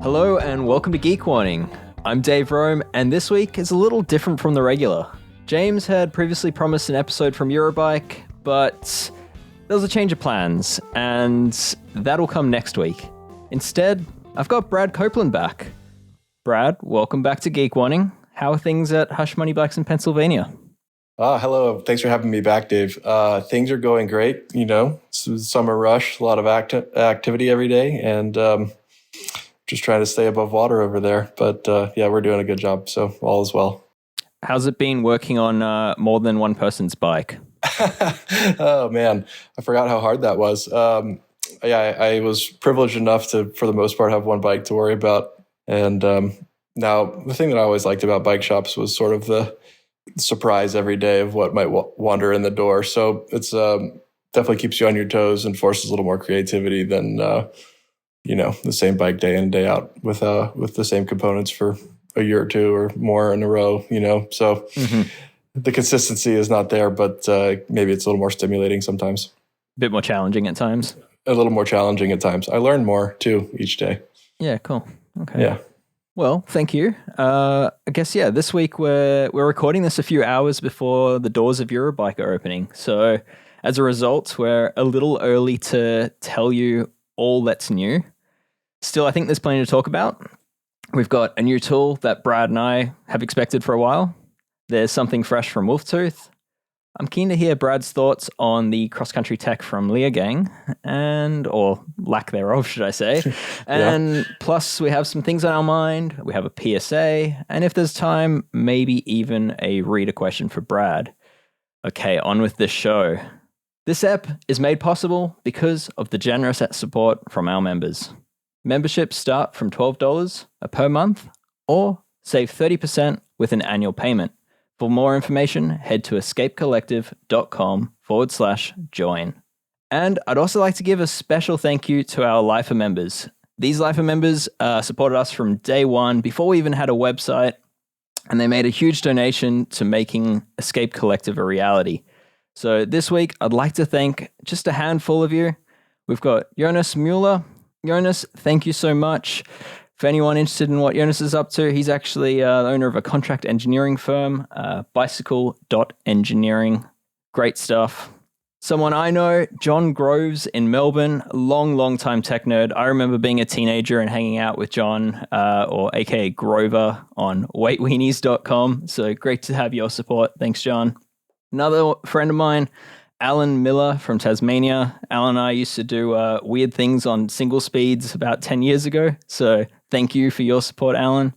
Hello and welcome to Geek Warning. I'm Dave Rome, and this week is a little different from the regular. James had previously promised an episode from Eurobike, but there was a change of plans, and that'll come next week. Instead, I've got Brad Copeland back. Brad, welcome back to Geek Warning. How are things at Hush Money Bikes in Pennsylvania? Hello. Thanks for having me back, Dave. Things are going great. You know, it's summer rush, a lot of activity every day, and just trying to stay above water over there. But yeah, we're doing a good job, so all is well. How's it been working on more than one person's bike? Oh, man. I forgot how hard that was. I was privileged enough to, for the most part, have one bike to worry about. And now the thing that I always liked about bike shops was sort of the surprise every day of what might wander in the door. So it's definitely keeps you on your toes and forces a little more creativity than the same bike day in and day out with the same components for a year or two or more in a row. So the consistency is not there, but maybe it's a little more stimulating sometimes. A bit more challenging at times. A little more challenging at times. I learn more too each day. Yeah, cool. Okay. Yeah. Well, thank you. I guess, this week we're recording this a few hours before the doors of Eurobike are opening. So as a result, we're a little early to tell you all that's new. Still, I think there's plenty to talk about. We've got a new tool that Brad and I have expected for a while. There's something fresh from Wolftooth. I'm keen to hear Brad's thoughts on the cross-country tech from Leogang, or lack thereof, should I say. And plus, we have some things on our mind. We have a PSA, and if there's time, maybe even a reader question for Brad. Okay, on with this show. This ep is made possible because of the generous support from our members. Memberships start from $12 per month, or save 30% with an annual payment. For more information, head to escapecollective.com/join. And I'd also like to give a special thank you to our Lifer members. These Lifer members supported us from day one, before we even had a website, and they made a huge donation to making Escape Collective a reality. So this week, I'd like to thank just a handful of you. We've got Jonas Mueller. Jonas, thank you so much. For anyone interested in what Jonas is up to, he's actually the owner of a contract engineering firm, bicycle.engineering. Great stuff. Someone I know, John Groves in Melbourne, long time tech nerd. I remember being a teenager and hanging out with John, or aka Grover, on weightweenies.com. So great to have your support. Thanks, John. Another friend of mine, Alan Miller from Tasmania. Alan and I used to do weird things on single speeds about 10 years ago. So thank you for your support, Alan.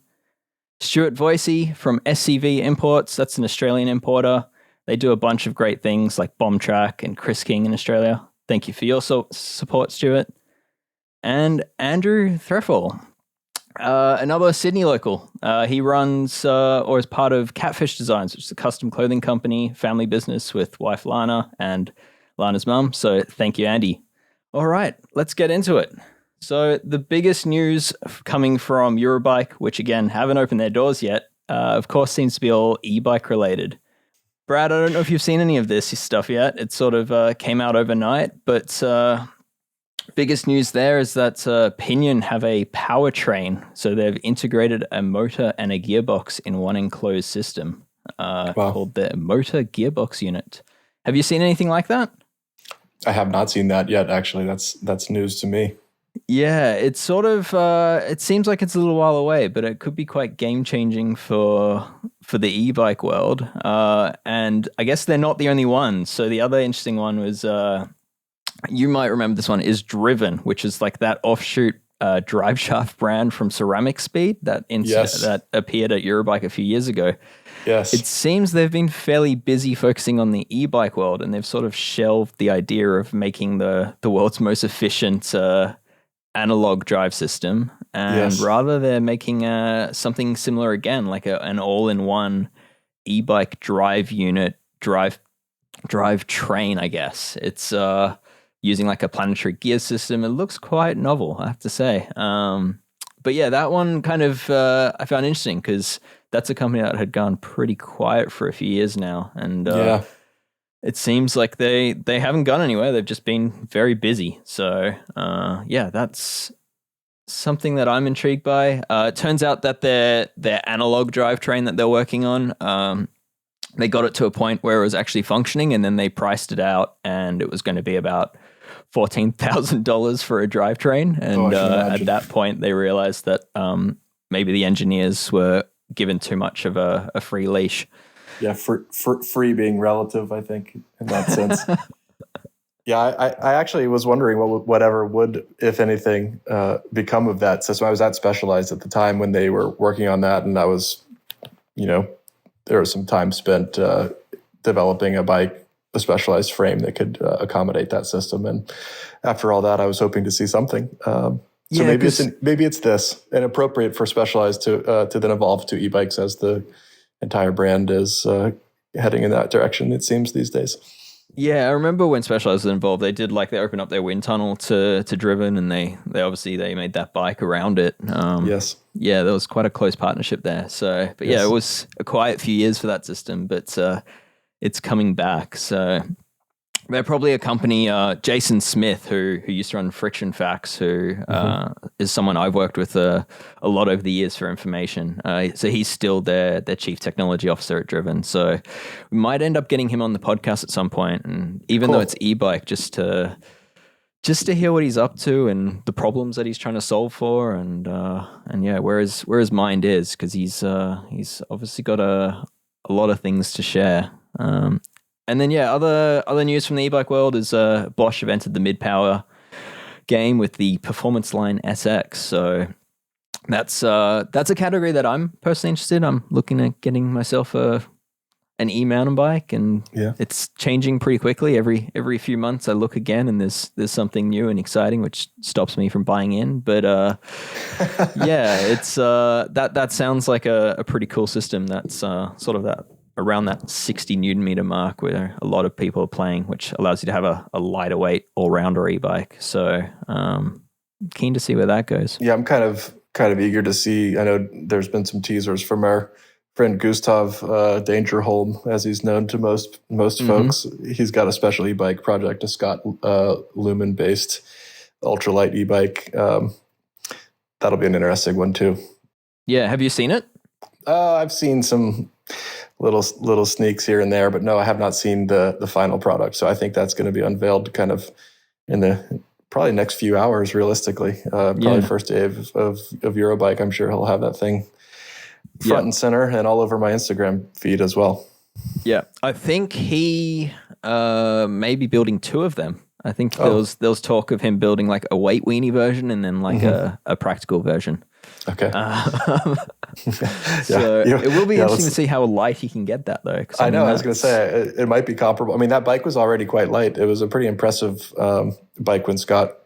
Stuart Voicey from SCV Imports. That's an Australian importer. They do a bunch of great things like Bomb Track and Chris King in Australia. Thank you for your support, Stuart. And Andrew Threffel, another Sydney local. He runs or is part of Catfish Designs, which is a custom clothing company, family business with wife Lana and Lana's mum. So thank you, Andy. All right, let's get into it. So the biggest news coming from Eurobike, which again haven't opened their doors yet, of course seems to be all e-bike related. Brad, I don't know if you've seen any of this stuff yet. It sort of came out overnight, but biggest news there is that Pinion have a powertrain. So they've integrated a motor and a gearbox in one enclosed system called the motor gearbox unit. Have you seen anything like that? I have not seen that yet, actually. That's news to me. Yeah, it's sort of, it seems like it's a little while away, but it could be quite game-changing for the e-bike world. And I guess they're not the only ones. So the other interesting one was, you might remember this one, is Driven, which is like that offshoot drive shaft brand from Ceramic Speed that appeared at Eurobike a few years ago. Yes. It seems they've been fairly busy focusing on the e-bike world, and they've sort of shelved the idea of making the world's most efficient analog drive system, and rather they're making something similar again, like an all-in-one e-bike drive unit, drive train, I guess. It's using like a planetary gear system. It looks quite novel, I have to say. But yeah, that one kind of I found interesting because that's a company that had gone pretty quiet for a few years now, and it seems like they haven't gone anywhere. They've just been very busy. So yeah, that's something that I'm intrigued by. It turns out that their analog drivetrain that they're working on, they got it to a point where it was actually functioning, and then they priced it out, and it was going to be about $14,000 for a drivetrain. And at that point, they realized that maybe the engineers were given too much of a free leash. Yeah, free being relative, I think, in that sense. Yeah, I actually was wondering whatever would, if anything, become of that system. I was at Specialized at the time when they were working on that, and that was, there was some time spent developing a Specialized frame that could accommodate that system. And after all that, I was hoping to see something. So maybe it's this, and appropriate for Specialized to then evolve to e-bikes as the entire brand is heading in that direction, it seems, these days. Yeah, I remember when Specialized was involved, they opened up their wind tunnel to Driven, and they obviously made that bike around it. Yes. Yeah, there was quite a close partnership there. So, but yeah, it was a quiet few years for that system, but it's coming back. So they're probably a company, Jason Smith, who used to run Friction Facts, who is someone I've worked with a lot over the years for information. So he's still their chief technology officer at Driven. So we might end up getting him on the podcast at some point. And even though it's e-bike, just to hear what he's up to and the problems that he's trying to solve for, and yeah, where his mind is, because he's obviously got a lot of things to share. And then, yeah, other news from the e-bike world is Bosch have entered the mid-power game with the Performance Line SX. So that's a category that I'm personally interested in. I'm looking at getting myself an e-mountain bike, and it's changing pretty quickly. Every few months I look again, and there's something new and exciting, which stops me from buying in. But yeah, it's that sounds like a pretty cool system. That's sort of that around that 60 Newton meter mark where a lot of people are playing, which allows you to have a lighter weight all-rounder e-bike. So keen to see where that goes. Yeah, I'm kind of eager to see. I know there's been some teasers from our friend Gustav Dangerholm, as he's known to most folks. He's got a special e-bike project, a Scott Lumen-based ultralight e-bike. That'll be an interesting one too. Yeah, have you seen it? I've seen some little sneaks here and there, but no, I have not seen the final product. So I think that's going to be unveiled kind of in the probably next few hours, realistically. Probably first day of Eurobike. I'm sure he'll have that thing front and center and all over my Instagram feed as well. Yeah, I think he may be building two of them. I think there was talk of him building like a weight weenie version and then like a practical version. Okay. So it will be interesting to see how light he can get that, though. I know. I was going to say it might be comparable. I mean, that bike was already quite light. It was a pretty impressive bike when Scott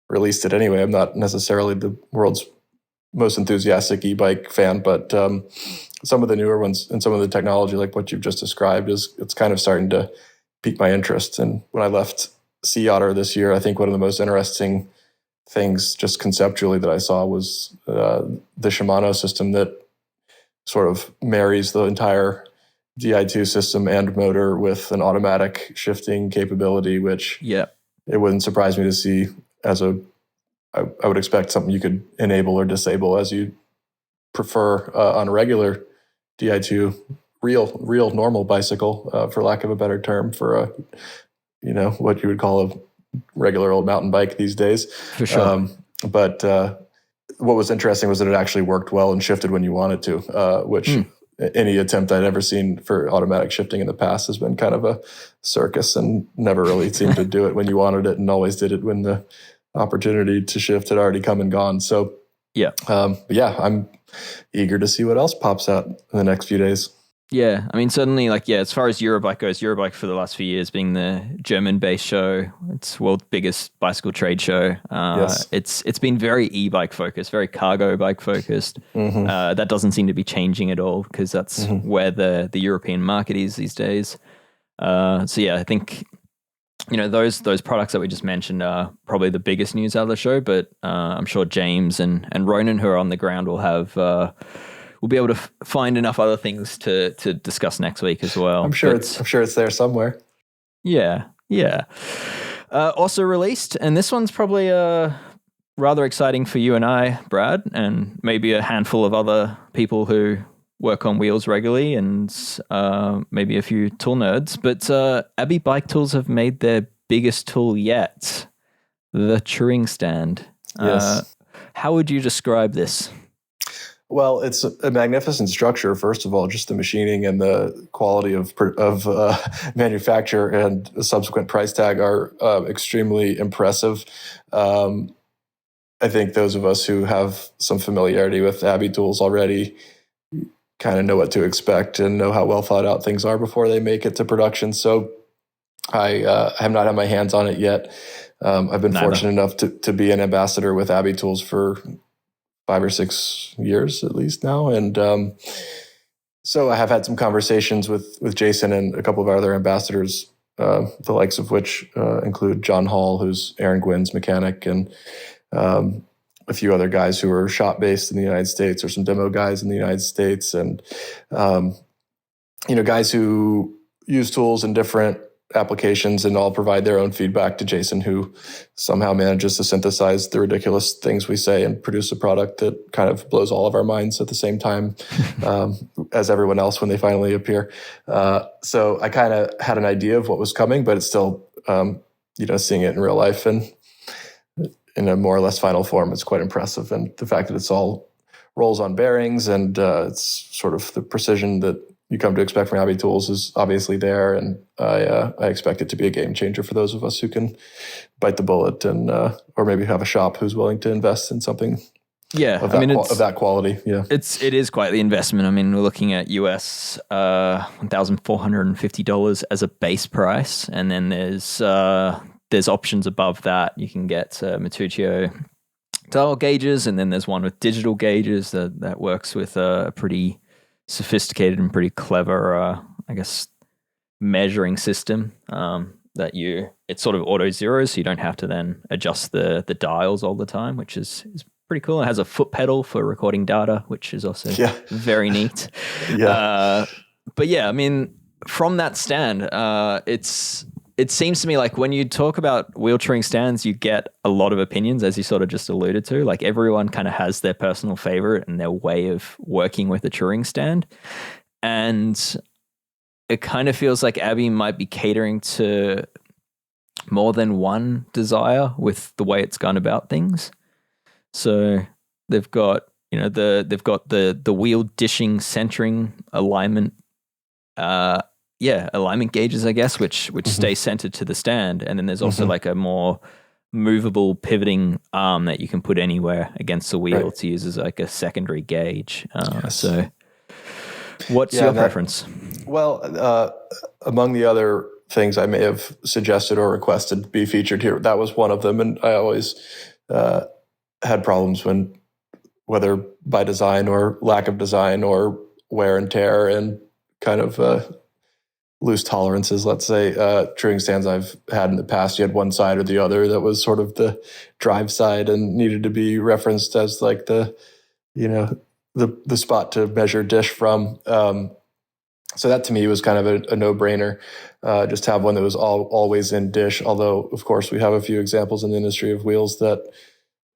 released it. Anyway, I'm not necessarily the world's most enthusiastic e-bike fan, but some of the newer ones and some of the technology, like what you've just described, it's kind of starting to pique my interest. And when I left Sea Otter this year, I think one of the most interesting things just conceptually that I saw was the Shimano system that sort of marries the entire Di2 system and motor with an automatic shifting capability, which it wouldn't surprise me to see I would expect something you could enable or disable as you prefer on a regular Di2 real normal bicycle, for lack of a better term, for what you would call a regular old mountain bike these days. For sure. But what was interesting was that it actually worked well and shifted when you wanted to, which any attempt I'd ever seen for automatic shifting in the past has been kind of a circus and never really seemed to do it when you wanted it, and always did it when the opportunity to shift had already come and gone. So I'm eager to see what else pops out in the next few days. Yeah, I mean, certainly, as far as Eurobike goes, Eurobike for the last few years being the German-based show, it's world's biggest bicycle trade show. It's been very e-bike focused, very cargo bike focused. That doesn't seem to be changing at all because that's where the European market is these days. I think those products that we just mentioned are probably the biggest news out of the show, but I'm sure James and Ronan, who are on the ground, will have we'll be able to find enough other things to discuss next week as well. I'm sure it's there somewhere. Yeah. Also released, and this one's probably rather exciting for you and I, Brad, and maybe a handful of other people who work on wheels regularly, and maybe a few tool nerds. But Abbey Bike Tools have made their biggest tool yet, the touring stand. Yes. How would you describe this? Well, it's a magnificent structure. First of all, just the machining and the quality of manufacture and the subsequent price tag are extremely impressive. I think those of us who have some familiarity with Abbey tools already kind of know what to expect and know how well thought out things are before they make it to production. So I have not had my hands on it yet. I've been fortunate enough to be an ambassador with Abbey tools for 5 or 6 years at least now. And so I have had some conversations with Jason and a couple of our other ambassadors, the likes of which include John Hall, who's Aaron Gwynn's mechanic, and a few other guys who are shop-based in the United States, or some demo guys in the United States, and guys who use tools in different applications and all provide their own feedback to Jason, who somehow manages to synthesize the ridiculous things we say and produce a product that kind of blows all of our minds at the same time as everyone else when they finally appear. So I kind of had an idea of what was coming, but it's still, seeing it in real life and in a more or less final form, it's quite impressive. And the fact that it's all rolls on bearings and it's sort of the precision that you come to expect from Abbey tools is obviously there, and I expect it to be a game changer for those of us who can bite the bullet and or maybe have a shop who's willing to invest in something. Yeah, of that quality. Yeah, it is quite the investment. I mean, we're looking at US $1,450 as a base price, and then there's options above that. You can get Matsuchio dial gauges, and then there's one with digital gauges that works with a pretty sophisticated and pretty clever, measuring system it's sort of auto zero, so you don't have to then adjust the dials all the time, which is pretty cool. It has a foot pedal for recording data, which is also very neat. But yeah, I mean, from that stand, it seems to me like when you talk about wheel touring stands, you get a lot of opinions, as you sort of just alluded to. Like everyone kind of has their personal favorite and their way of working with a touring stand. And it kind of feels like Abbey might be catering to more than one desire with the way it's gone about things. So they've got, the wheel dishing, centering, alignment, alignment gauges, I guess, which stay centered to the stand. And then there's also like a more movable pivoting arm that you can put anywhere against the wheel to use as like a secondary gauge. So what's your preference? Well, among the other things I may have suggested or requested be featured here, that was one of them. And I always had problems whether by design or lack of design or wear and tear and kind of loose tolerances, let's say, touring stands I've had in the past, you had one side or the other that was sort of the drive side and needed to be referenced as like the spot to measure dish from. So that to me was kind of a no-brainer. Just have one that was always in dish. Although, of course, we have a few examples in the industry of wheels that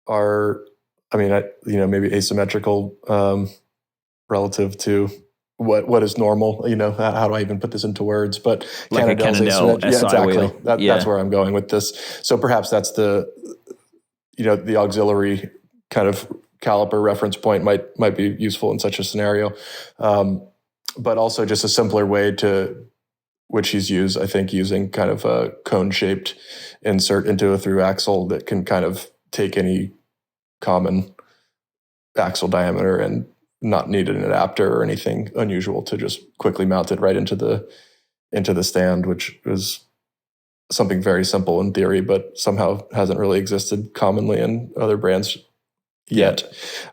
are, maybe asymmetrical relative to what is normal. How do I even put this into words? But like a Cannondale SI exactly. wheel. That's where I'm going with this. So perhaps that's the auxiliary kind of caliper reference point might be useful in such a scenario. But also just a simpler way which he's used, I think, using kind of a cone-shaped insert into a through axle that can kind of take any common axle diameter and not need an adapter or anything unusual to just quickly mount it right into the stand, which is something very simple in theory, but somehow hasn't really existed commonly in other brands yet.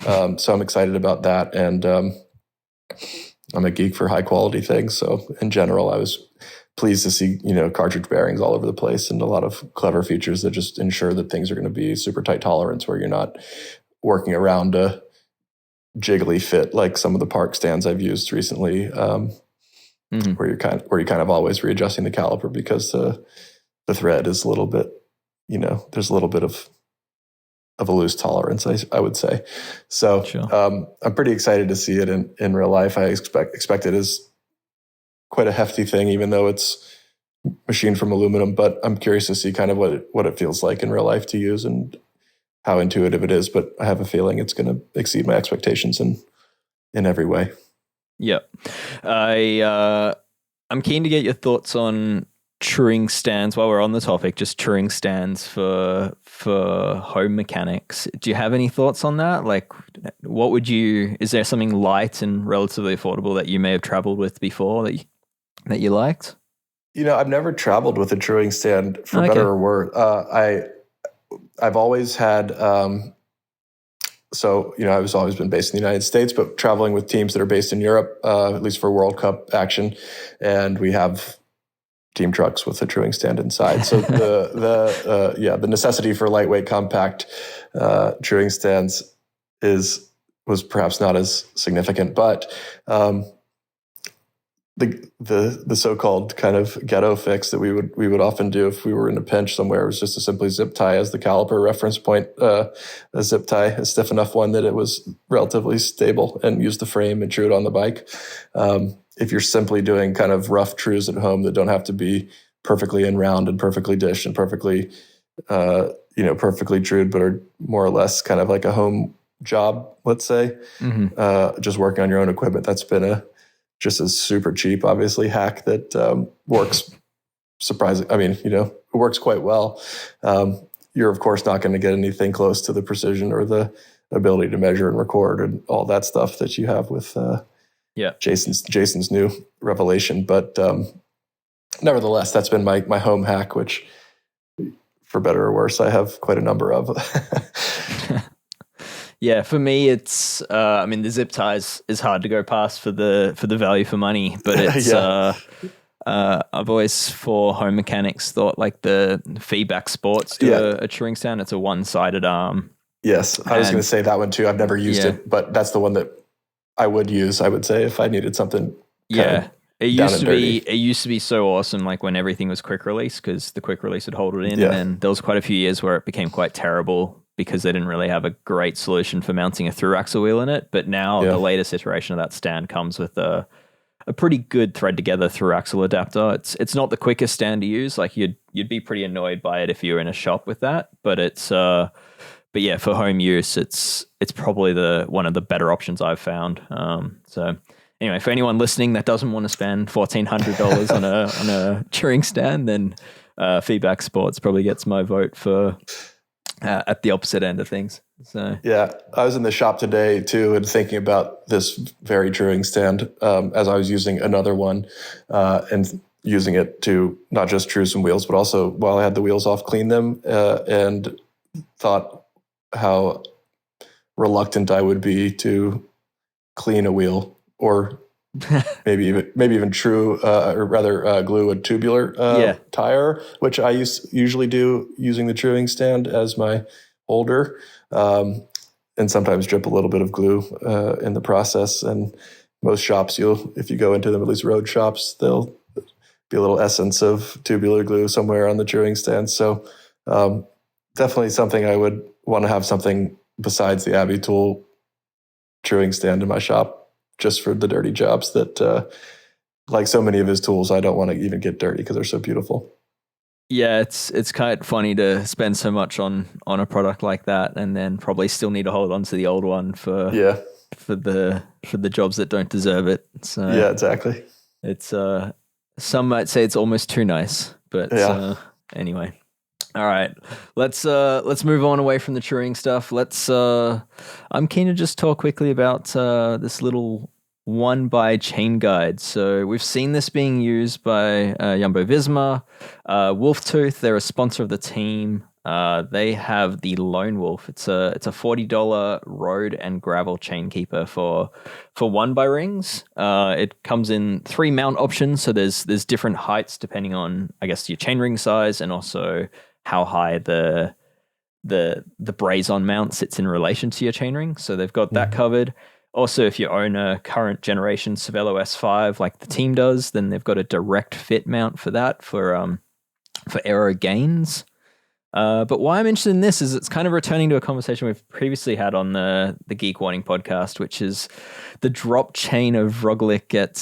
So I'm excited about that. And I'm a geek for high quality things. So in general, I was pleased to see, cartridge bearings all over the place and a lot of clever features that just ensure that things are going to be super tight tolerance, where you're not working around a jiggly fit like some of the park stands I've used recently, where you're kind of always readjusting the caliper because the thread is a little bit, there's a little bit of a loose tolerance, I would say. So sure. I'm pretty excited to see it in real life. I expect it is quite a hefty thing, even though it's machined from aluminum, but I'm curious to see kind of what it feels like in real life to use and how intuitive it is. But I have a feeling it's going to exceed my expectations in every way. Yep. I'm keen to get your thoughts on truing stands while we're on the topic, just truing stands for home mechanics. Do you have any thoughts on that? Like, is there something light and relatively affordable that you may have traveled with before that you liked? I've never traveled with a truing stand, for better or worse. I've always had, I've always been based in the United States, but traveling with teams that are based in Europe, at least for World Cup action, and we have team trucks with a truing stand inside. So the necessity for lightweight, compact truing stands was perhaps not as significant, but the so-called kind of ghetto fix that we would often do if we were in a pinch somewhere was just to simply zip tie as the caliper reference point, a zip tie, a stiff enough one that it was relatively stable, and use the frame and true it on the bike. If you're simply doing kind of rough trues at home that don't have to be perfectly in round and perfectly dished and perfectly trued, but are more or less kind of like a home job, let's say, just working on your own equipment, that's been just a super cheap, obviously, hack that works surprising. I mean, it works quite well. You're of course not going to get anything close to the precision or the ability to measure and record and all that stuff that you have with Jason's new revelation. But nevertheless, that's been my home hack, which, for better or worse, I have quite a number of. Yeah, for me, it's the zip ties is hard to go past for the value for money, but it's I've always, for home mechanics, thought like the Feedback Sports do a truing stand. It's a one-sided arm. Yes, I was going to say that one too. I've never used it, but that's the one that I would use, I would say, if I needed something. It used to be so awesome, like when everything was quick release, because the quick release would hold it in, and then there was quite a few years where it became quite terrible because they didn't really have a great solution for mounting a through axle wheel in it. But now the latest iteration of that stand comes with a pretty good thread together through axle adapter. It's not the quickest stand to use. Like you'd be pretty annoyed by it if you were in a shop with that. But it's for home use, it's probably one of the better options I've found. So anyway, for anyone listening that doesn't want to spend $1,400 on a truing stand, then Feedback Sports probably gets my vote for at the opposite end of things. So I was in the shop today too and thinking about this very truing stand as I was using another one and using it to not just true some wheels, but also, while I had the wheels off, clean them, and thought how reluctant I would be to clean a wheel, or maybe even true, or rather glue a tubular tire, which I usually do using the truing stand as my holder, and sometimes drip a little bit of glue in the process. And most shops, if you go into them, at least road shops, they'll be a little essence of tubular glue somewhere on the truing stand. So definitely something I would want to have something besides the Abbey tool truing stand in my shop, just for the dirty jobs that, like so many of his tools, I don't want to even get dirty because they're so beautiful. Yeah, it's kind of funny to spend so much on a product like that and then probably still need to hold on to the old one for the jobs that don't deserve it. So yeah, exactly. It's some might say it's almost too nice, but anyway. All right, let's move on away from the truing stuff. I'm keen to just talk quickly about this little one by chainguide. So we've seen this being used by Jumbo Visma, Wolf Tooth. They're a sponsor of the team. They have the LoneWolf. It's a $40 road and gravel chain keeper for one by rings. It comes in 3 mount options, so there's different heights depending on, I guess, your chain ring size and also how high the braze-on mount sits in relation to your chainring. So they've got that covered. Also, if you own a current generation Cervelo S5 like the team does, then they've got a direct fit mount for that for aero gains. But why I'm interested in this is it's kind of returning to a conversation we've previously had on the Geek Warning podcast, which is the drop chain of Roglic at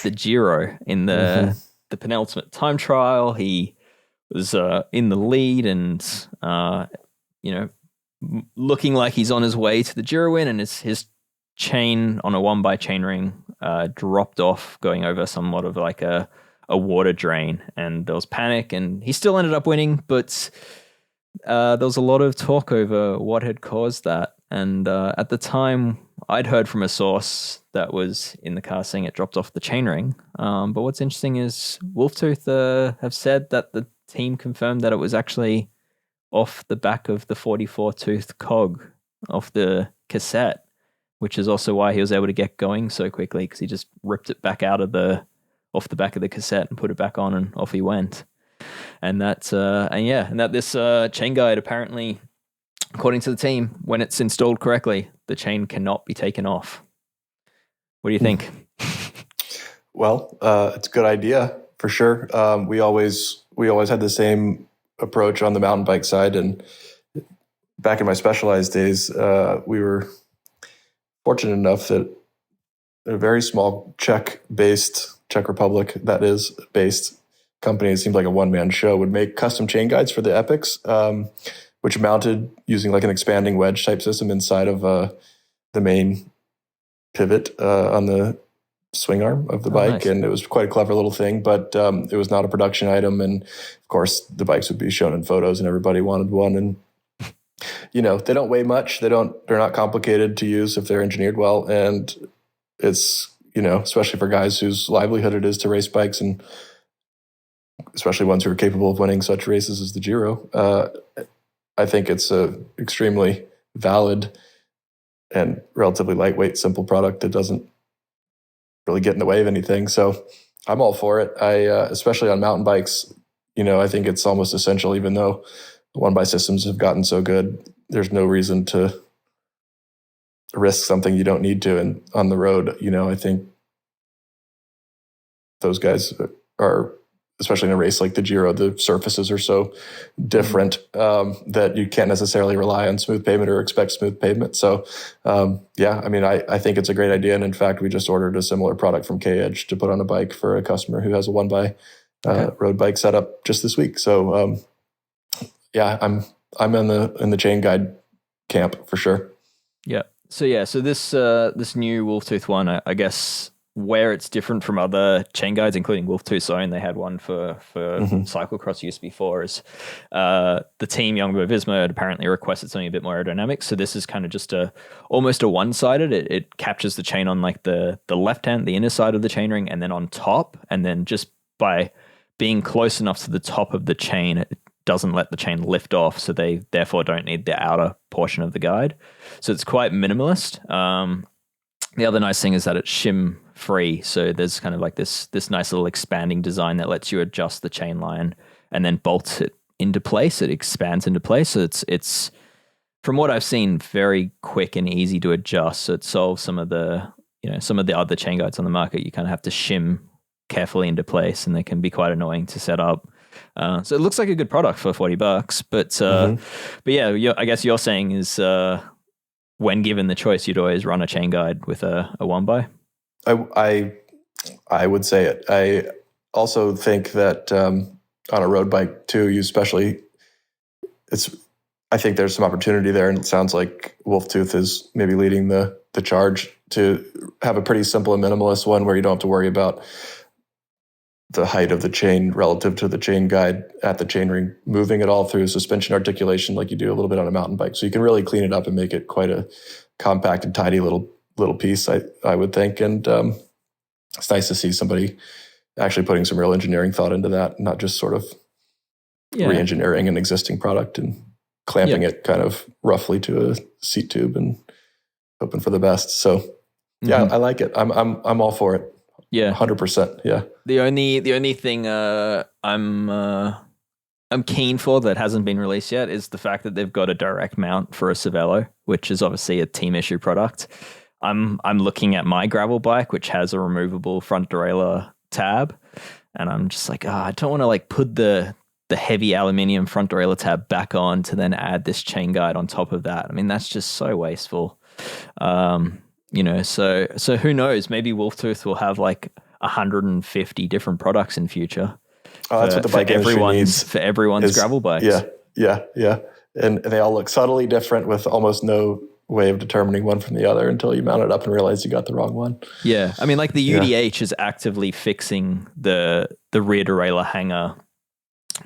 the Giro in the penultimate time trial. He was in the lead and looking like he's on his way to the Giro win, and his chain on a 1x chain ring dropped off going over somewhat of like a water drain, and there was panic, and he still ended up winning, but there was a lot of talk over what had caused that. And at the time, I'd heard from a source that was in the car saying it dropped off the chainring. But what's interesting is Wolftooth have said that the team confirmed that it was actually off the back of the 44 tooth cog off the cassette, which is also why he was able to get going so quickly, because he just ripped it back out of off the back of the cassette and put it back on, and off he went. And that this chain guide, apparently, according to the team, when it's installed correctly, the chain cannot be taken off. What do you think? Well, it's a good idea for sure. We always had the same approach on the mountain bike side, and back in my Specialized days, we were fortunate enough that a very small Czech Republic, that is, based company, it seemed like a one-man show, would make custom chain guides for the Epics, which mounted using like an expanding wedge type system inside of the main pivot on the swing arm of the bike. Nice. And it was quite a clever little thing, but it was not a production item. And of course, the bikes would be shown in photos and everybody wanted one. And they don't weigh much. They're not complicated to use if they're engineered well. And it's, especially for guys whose livelihood it is to race bikes, and especially ones who are capable of winning such races as the Giro. I think it's a extremely valid and relatively lightweight, simple product that doesn't really get in the way of anything. So I'm all for it. Especially on mountain bikes, I think it's almost essential, even though the 1x systems have gotten so good. There's no reason to risk something you don't need to. And on the road, I think those guys are, especially in a race like the Giro, the surfaces are so different that you can't necessarily rely on smooth pavement or expect smooth pavement. So, I think it's a great idea. And in fact, we just ordered a similar product from K-Edge to put on a bike for a customer who has a 1x road bike setup just this week. So, I'm in the chain guide camp for sure. Yeah. So this new Wolftooth one, I guess, where it's different from other chain guides, including Wolftooth's own, they had one for cyclocross use before, is the team Jumbo Visma had apparently requested something a bit more aerodynamic. So this is kind of just almost a one-sided. It captures the chain on like the left hand, the inner side of the chainring, and then on top, and then just by being close enough to the top of the chain, it doesn't let the chain lift off, so they therefore don't need the outer portion of the guide. So it's quite minimalist. The other nice thing is that it's shim free, so there's kind of like this nice little expanding design that lets you adjust the chain line and then bolt it into place. It expands into place, so it's from what I've seen, very quick and easy to adjust. So it solves some of the other chain guides on the market. You kind of have to shim carefully into place, and they can be quite annoying to set up. So it looks like a good product for $40, but yeah, I guess you're saying is when given the choice, you'd always run a chain guide with a 1x. I would say it. I also think that on a road bike too, I think there's some opportunity there, and it sounds like Wolftooth is maybe leading the charge to have a pretty simple and minimalist one where you don't have to worry about the height of the chain relative to the chain guide at the chainring moving at all through suspension articulation like you do a little bit on a mountain bike. So you can really clean it up and make it quite a compact and tidy little piece, I would think. And it's nice to see somebody actually putting some real engineering thought into that, not just sort of Yeah. re-engineering an existing product and clamping it kind of roughly to a seat tube and hoping for the best. So yeah, I like it. I'm all for it. Yeah, 100%. Yeah. The only thing I'm keen for that hasn't been released yet is the fact that they've got a direct mount for a Cervelo, which is obviously a team issue product. I'm looking at my gravel bike, which has a removable front derailleur tab, and I'm just like, I don't want to like put the heavy aluminium front derailleur tab back on to then add this chain guide on top of that. I mean, that's just so wasteful. So who knows? Maybe Wolftooth will have like 150 different products in future. Oh, that's what the bike industry needs for everyone's gravel bikes. Yeah. And they all look subtly different with almost no way of determining one from the other until you mount it up and realize you got the wrong one. Yeah. I mean, like the UDH is actively fixing the rear derailleur hanger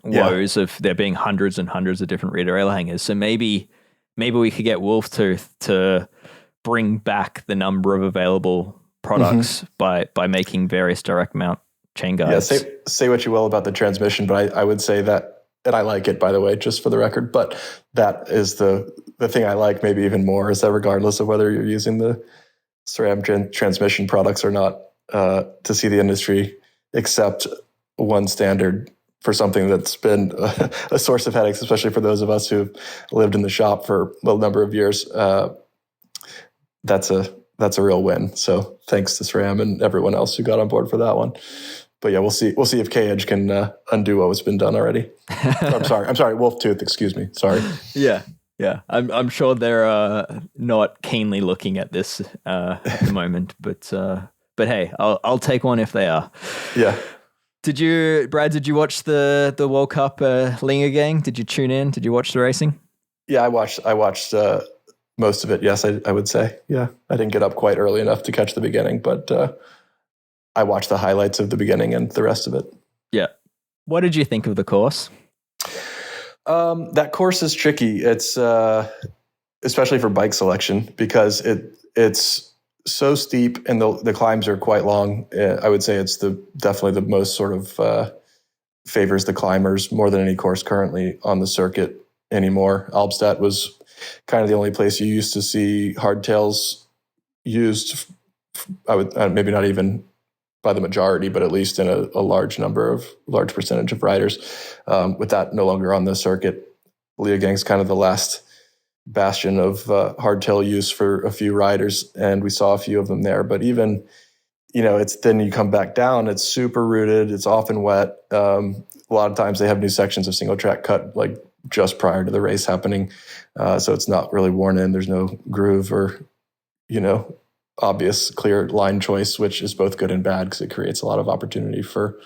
woes of there being hundreds and hundreds of different rear derailleur hangers. So maybe we could get Wolftooth to bring back the number of available products by making various direct mount chain guides. Yeah, say what you will about the transmission, but I would say that, and I like it, by the way, just for the record, but that is the thing I like maybe even more, is that regardless of whether you're using the SRAM transmission products or not, to see the industry accept one standard for something that's been a source of headaches, especially for those of us who've lived in the shop for a number of years. That's a real win. So thanks to SRAM and everyone else who got on board for that one. But yeah, we'll see if K-Edge can undo what was been done already. I'm sorry, Wolftooth, excuse me. Sorry. Yeah. I'm sure they're not keenly looking at this at the moment, but hey, I'll take one if they are. Yeah. Brad, did you watch the World Cup Leogang? Did you tune in? Did you watch the racing? Yeah, I watched most of it. Yes, I would say. Yeah, I didn't get up quite early enough to catch the beginning, but I watched the highlights of the beginning and the rest of it. Yeah. What did you think of the course? That course is tricky. It's especially for bike selection because it's so steep and the climbs are quite long. I would say it's definitely the most sort of favors the climbers more than any course currently on the circuit anymore. Albstadt was kind of the only place you used to see hardtails used. I would maybe not even by the majority, but at least in a large percentage of riders. With that no longer on the circuit, Leogang's kind of the last bastion of hardtail use for a few riders, and we saw a few of them there. But even, it's then you come back down, it's super rooted, it's often wet. A lot of times they have new sections of single track cut like just prior to the race happening, so it's not really worn in. There's no groove or, obvious clear line choice, which is both good and bad because it creates a lot of opportunity for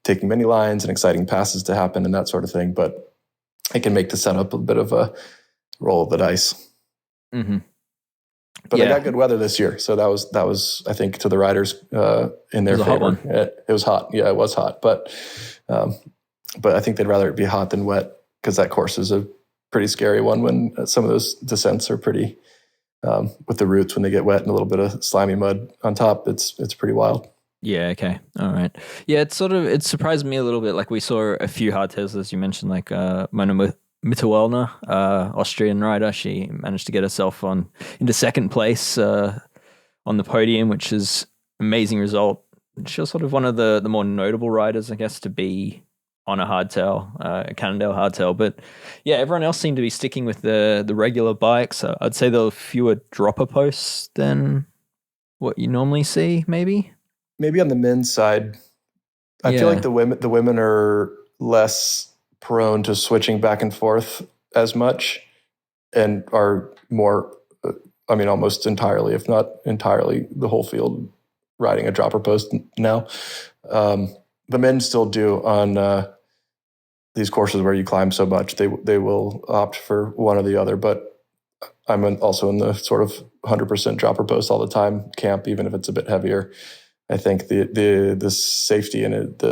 taking many lines and exciting passes to happen and that sort of thing. But it can make the setup a bit of a roll of the dice. Mm-hmm. But they got good weather this year, so that was I think to the riders in their favor. It was hot. Yeah, it was hot, but I think they'd rather it be hot than wet because that course is a pretty scary one when some of those descents are pretty. With the roots when they get wet and a little bit of slimy mud on top, it's pretty wild. Yeah. Okay. All right. Yeah. It surprised me a little bit. Like we saw a few hardtails, as you mentioned, like Mona Mitterwellner, Austrian rider. She managed to get herself into second place on the podium, which is an amazing result. She was sort of one of the more notable riders, I guess, to be on a hardtail, a Cannondale hardtail. But yeah, everyone else seemed to be sticking with the regular bikes. I'd say there were fewer dropper posts than what you normally see, maybe. Maybe on the men's side, I feel like the women are less prone to switching back and forth as much and are more, almost entirely, if not entirely, the whole field riding a dropper post now. The men still do on these courses where you climb so much. They will opt for one or the other, but I'm also in the sort of 100% dropper post all the time camp, even if it's a bit heavier. I think the safety in it,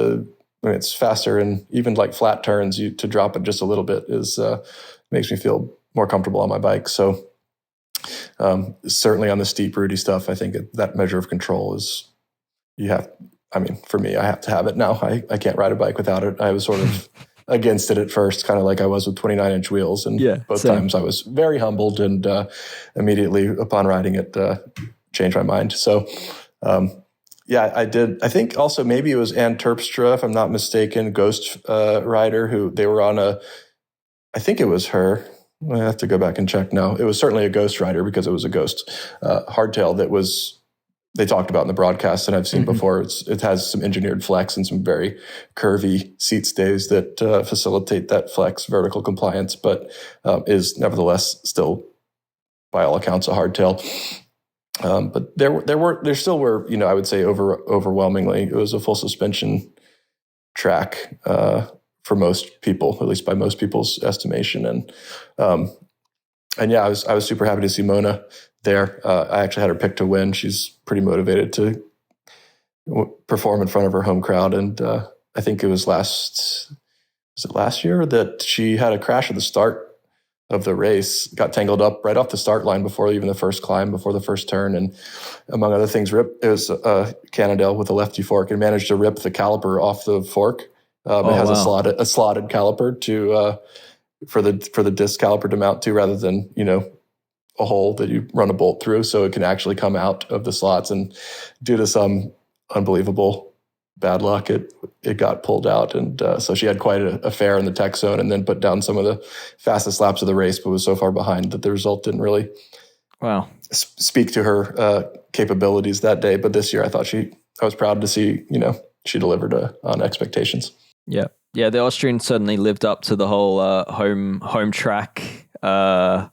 it's faster, and even like flat turns, to drop it just a little bit makes me feel more comfortable on my bike. So certainly on the steep, rooty stuff, I think that measure of control is for me, I have to have it now. I can't ride a bike without it. I was sort of against it at first, kind of like I was with 29-inch wheels. And both times I was very humbled, and immediately upon riding it, changed my mind. So, I did. I think also maybe it was Ann Terpstra, if I'm not mistaken, Ghost rider, who they were on I think it was her. I have to go back and check now. It was certainly a Ghost rider because it was a Ghost hardtail that they talked about in the broadcast, and I've seen before. It has some engineered flex and some very curvy seat stays that facilitate that flex vertical compliance, but is nevertheless still, by all accounts, a hardtail. But there still were, I would say overwhelmingly, it was a full suspension track for most people, at least by most people's estimation. And yeah, I was super happy to see Mona there. I actually had her picked to win. She's pretty motivated to perform in front of her home crowd. And I think it was last year that she had a crash at the start of the race, got tangled up right off the start line before even the first climb, before the first turn. And among other things, it was a Cannondale with a lefty fork, and managed to rip the caliper off the fork. It has a slotted caliper for the disc caliper to mount to, rather than, a hole that you run a bolt through, so it can actually come out of the slots. And due to some unbelievable bad luck, it got pulled out. And so she had quite a fare in the tech zone, and then put down some of the fastest laps of the race, but was so far behind that the result didn't really speak to her capabilities that day. But this year, I was proud to see, she delivered on expectations. Yeah. Yeah, the Austrian certainly lived up to the whole home track, home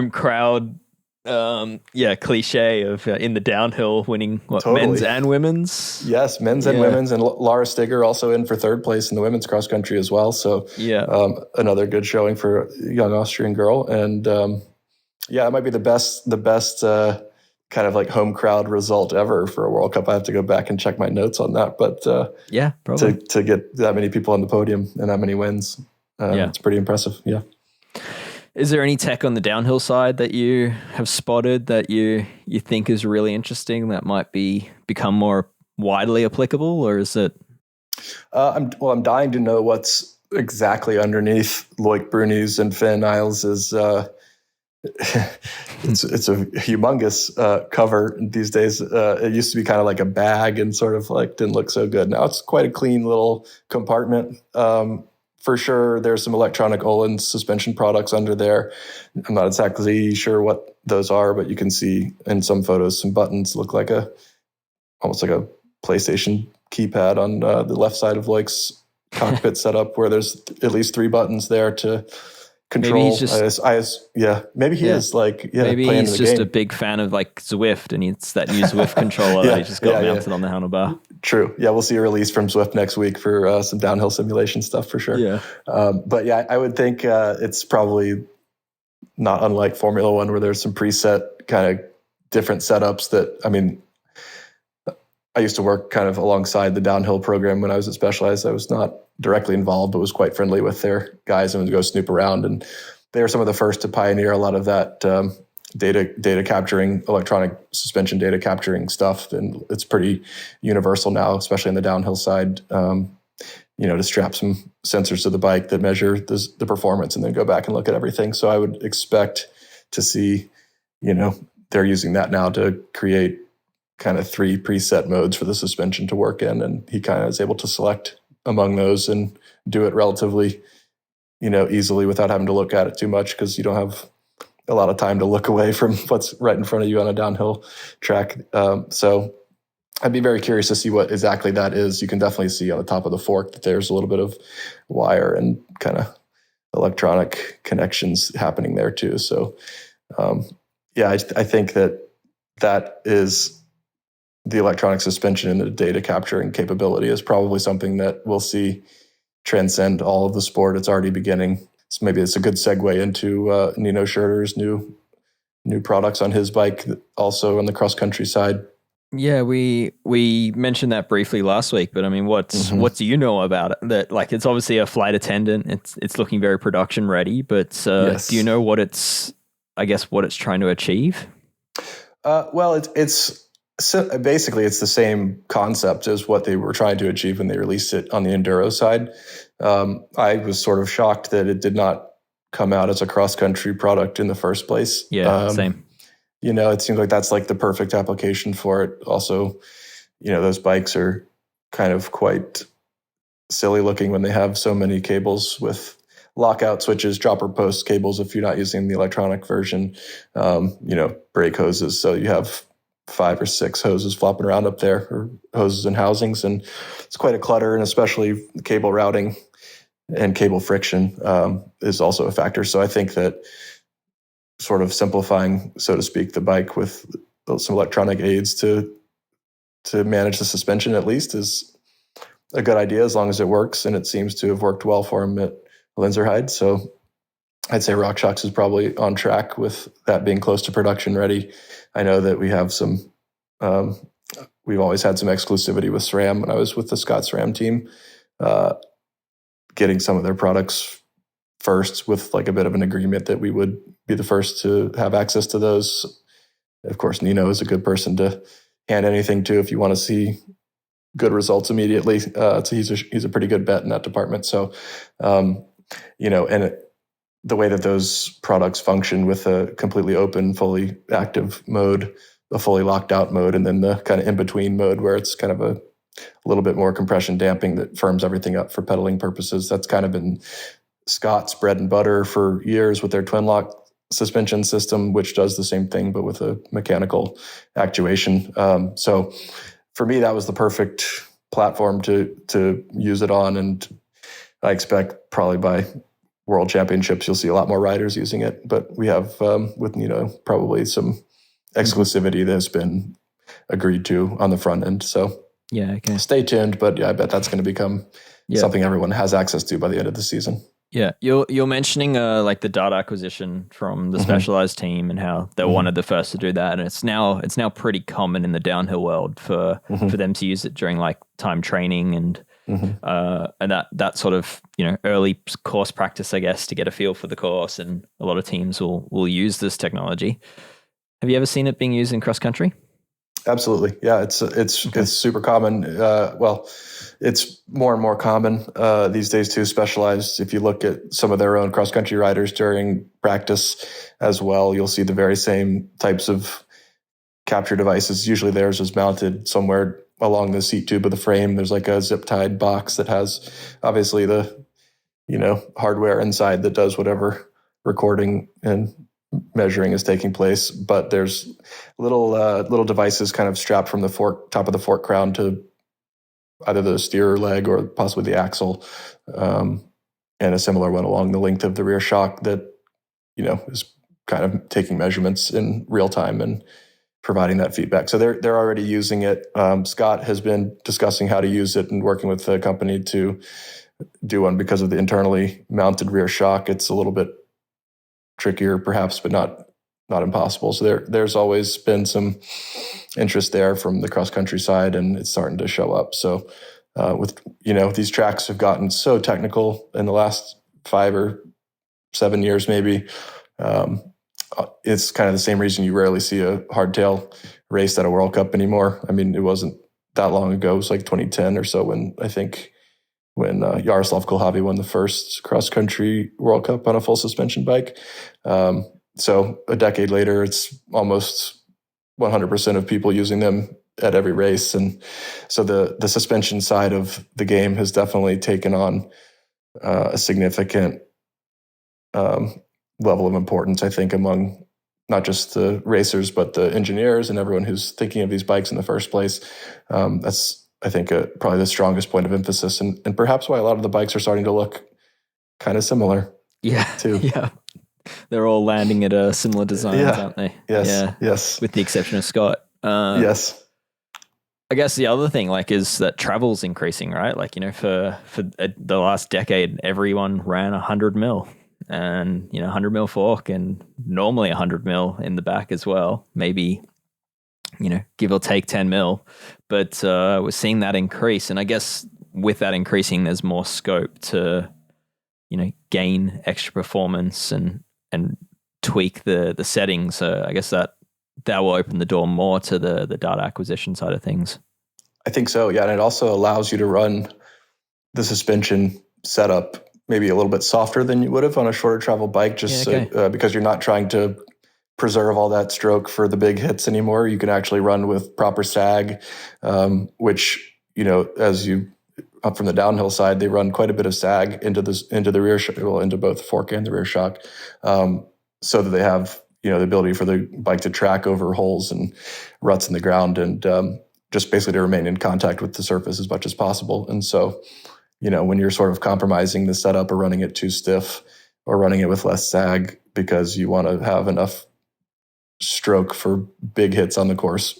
crowd, cliche of in the downhill winning men's and women's. Yes, men's and women's, and Laura Stigger also in for third place in the women's cross country as well. So another good showing for a young Austrian girl. And it might be the best kind of like home crowd result ever for a World Cup. I have to go back and check my notes on that, but probably to get that many people on the podium and that many wins, it's pretty impressive. Yeah. Is there any tech on the downhill side that you have spotted that you think is really interesting that might become more widely applicable, or is it? I'm dying to know what's exactly underneath Loic Bruni's and Finn Niles'. It's a humongous cover these days. It used to be kind of like a bag and sort of like didn't look so good. Now it's quite a clean little compartment. For sure, there's some electronic Öhlins suspension products under there. I'm not exactly sure what those are, but you can see in some photos some buttons look like almost like a PlayStation keypad on the left side of Loic's cockpit setup, where there's at least 3 buttons there to control. Maybe he's just, maybe he is like, maybe he's just a big fan of like Zwift, and it's that new Zwift controller that he's just got mounted on the handlebar. True. Yeah, we'll see a release from Zwift next week for some downhill simulation stuff for sure. Yeah. I would think it's probably not unlike Formula One, where there's some preset kind of different setups that, I used to work kind of alongside the downhill program when I was at Specialized. I was not directly involved, but was quite friendly with their guys and would go snoop around. And they were some of the first to pioneer a lot of that data capturing, electronic suspension data capturing stuff. And it's pretty universal now, especially on the downhill side, to strap some sensors to the bike that measure the performance and then go back and look at everything. So I would expect to see, they're using that now to create kind of 3 preset modes for the suspension to work in. And he kind of is able to select among those and do it relatively, easily without having to look at it too much, because you don't have a lot of time to look away from what's right in front of you on a downhill track. So I'd be very curious to see what exactly that is. You can definitely see on the top of the fork that there's a little bit of wire and kind of electronic connections happening there too. So I think that is the electronic suspension and the data capturing capability is probably something that we'll see transcend all of the sport. It's already beginning. So maybe it's a good segue into Nino Schurter's new products on his bike, also on the cross country side. Yeah, we mentioned that briefly last week, but what do you know about it? That like it's obviously a flight attendant. It's looking very production ready, but yes. Do you know what it's trying to achieve? Well, it's So basically, it's the same concept as what they were trying to achieve when they released it on the enduro side. I was sort of shocked that it did not come out as a cross-country product in the first place. Yeah, same. It seems like that's like the perfect application for it. Also, those bikes are kind of quite silly looking when they have so many cables with lockout switches, dropper post cables if you're not using the electronic version, brake hoses. So you have 5 or 6 hoses flopping around up there, or hoses and housings, and it's quite a clutter. And especially cable routing and cable friction is also a factor. So I think that sort of simplifying, so to speak, the bike with some electronic aids to manage the suspension at least is a good idea, as long as it works, and it seems to have worked well for him at Lenzerheide. So I'd say RockShox is probably on track with that being close to production ready. I know that we have some, we've always had some exclusivity with SRAM when I was with the Scott SRAM team, getting some of their products first with like a bit of an agreement that we would be the first to have access to those. Of course, Nino is a good person to hand anything to if you want to see good results immediately. So he's a pretty good bet in that department. So, the way that those products function with a completely open, fully active mode, a fully locked out mode, and then the kind of in-between mode where it's kind of a little bit more compression damping that firms everything up for pedaling purposes. That's kind of been Scott's bread and butter for years with their twin lock suspension system, which does the same thing, but with a mechanical actuation. So for me, that was the perfect platform to use it on. And I expect probably by World Championships, you'll see a lot more riders using it. But we have, with probably some exclusivity that has been agreed to on the front end. So yeah, okay. Stay tuned. But yeah, I bet that's going to become something everyone has access to by the end of the season. Yeah, you're mentioning like the data acquisition from the Specialized team and how they wanted the first to do that, and it's now pretty common in the downhill world for them to use it during like time training and that sort of early course practice, I guess, to get a feel for the course. And a lot of teams will use this technology. Have you ever seen it being used in cross country? Absolutely, yeah. It's super common. It's more and more common these days too. Specialized, if you look at some of their own cross country riders during practice as well, you'll see the very same types of capture devices. Usually theirs is mounted somewhere along the seat tube of the frame. There's like a zip tied box that has obviously the hardware inside that does whatever recording and measuring is taking place, but there's little devices kind of strapped from the top of the fork crown to either the steer leg or possibly the axle, and a similar one along the length of the rear shock that is kind of taking measurements in real time and providing that feedback. So they're already using it. Scott has been discussing how to use it and working with the company to do one because of the internally mounted rear shock. It's a little bit trickier perhaps, but not impossible. So there's always been some interest there from the cross country side, and it's starting to show up. So with these tracks have gotten so technical in the last 5 or 7 years maybe. It's kind of the same reason you rarely see a hardtail race at a World Cup anymore. I mean, it wasn't that long ago. It was like 2010 or so when Jaroslav Kulhavy won the first cross-country World Cup on a full suspension bike. So a decade later, it's almost 100% of people using them at every race. And so the suspension side of the game has definitely taken on a significant level of importance, I think, among not just the racers, but the engineers and everyone who's thinking of these bikes in the first place. That's, I think, probably the strongest point of emphasis, and perhaps why a lot of the bikes are starting to look kind of similar. Yeah, too. Yeah, they're all landing at similar designs, aren't they? Yes. With the exception of Scott. Yes. I guess the other thing, is that travel's increasing, right? For the last decade, everyone ran 100 mil, and 100 mil fork, and normally 100 mil in the back as well. Maybe give or take 10 mil, but we're seeing that increase. And I guess with that increasing, there's more scope to, gain extra performance and tweak the settings. So I guess that that will open the door more to the data acquisition side of things. I think so, yeah. And it also allows you to run the suspension setup maybe a little bit softer than you would have on a shorter travel bike, just because you're not trying to preserve all that stroke for the big hits anymore. You can actually run with proper sag, which, as you up from the downhill side, they run quite a bit of sag into the rear shock, into both the fork and the rear shock, so that they have, the ability for the bike to track over holes and ruts in the ground, and just basically to remain in contact with the surface as much as possible. And so, when you're sort of compromising the setup or running it too stiff or running it with less sag because you want to have enough stroke for big hits on the course,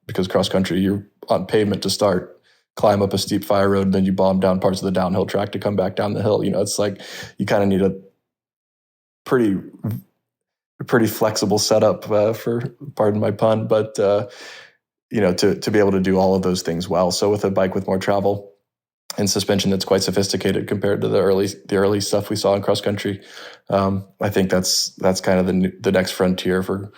because cross country, you're on pavement to start, climb up a steep fire road, then you bomb down parts of the downhill track to come back down the hill. It's like you kind of need a pretty flexible setup, for, pardon my pun, but to be able to do all of those things well. So with a bike with more travel and suspension that's quite sophisticated compared to the early stuff we saw in cross country, I think that's kind of the next frontier for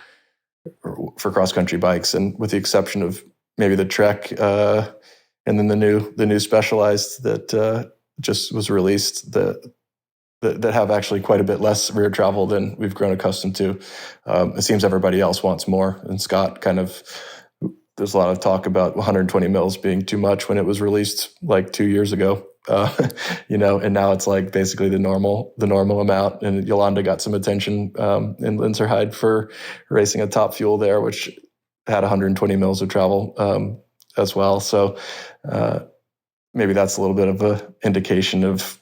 cross country bikes, and with the exception of maybe the Trek, and then the new Specialized that just was released, that have actually quite a bit less rear travel than we've grown accustomed to. It seems everybody else wants more, and Scott there's a lot of talk about 120 mils being too much when it was released like 2 years ago. And now it's like basically the normal amount. And Yolanda got some attention in Lenzerheide for racing a Top Fuel there, which had 120 mils of travel as well. So maybe that's a little bit of an indication of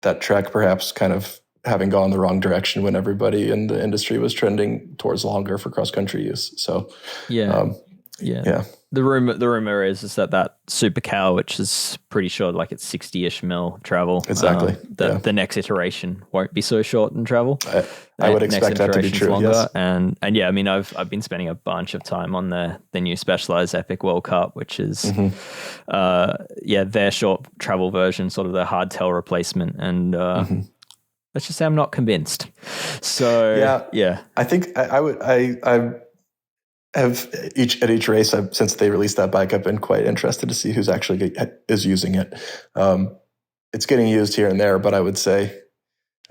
that Trek perhaps kind of having gone the wrong direction when everybody in the industry was trending towards longer for cross country use. So yeah. The rumor is that Super Cow, which is pretty short, like it's 60-ish mil travel. Exactly. The next iteration won't be so short in travel. I would expect that to be true. Longer. Yes. And yeah, I mean, I've been spending a bunch of time on the new Specialized Epic World Cup, which is their short travel version, sort of the hardtail replacement. And let's just say I'm not convinced. So yeah. I think I have at each race, since they released that bike, I've been quite interested to see who's actually is using it. It's getting used here and there, but I would say,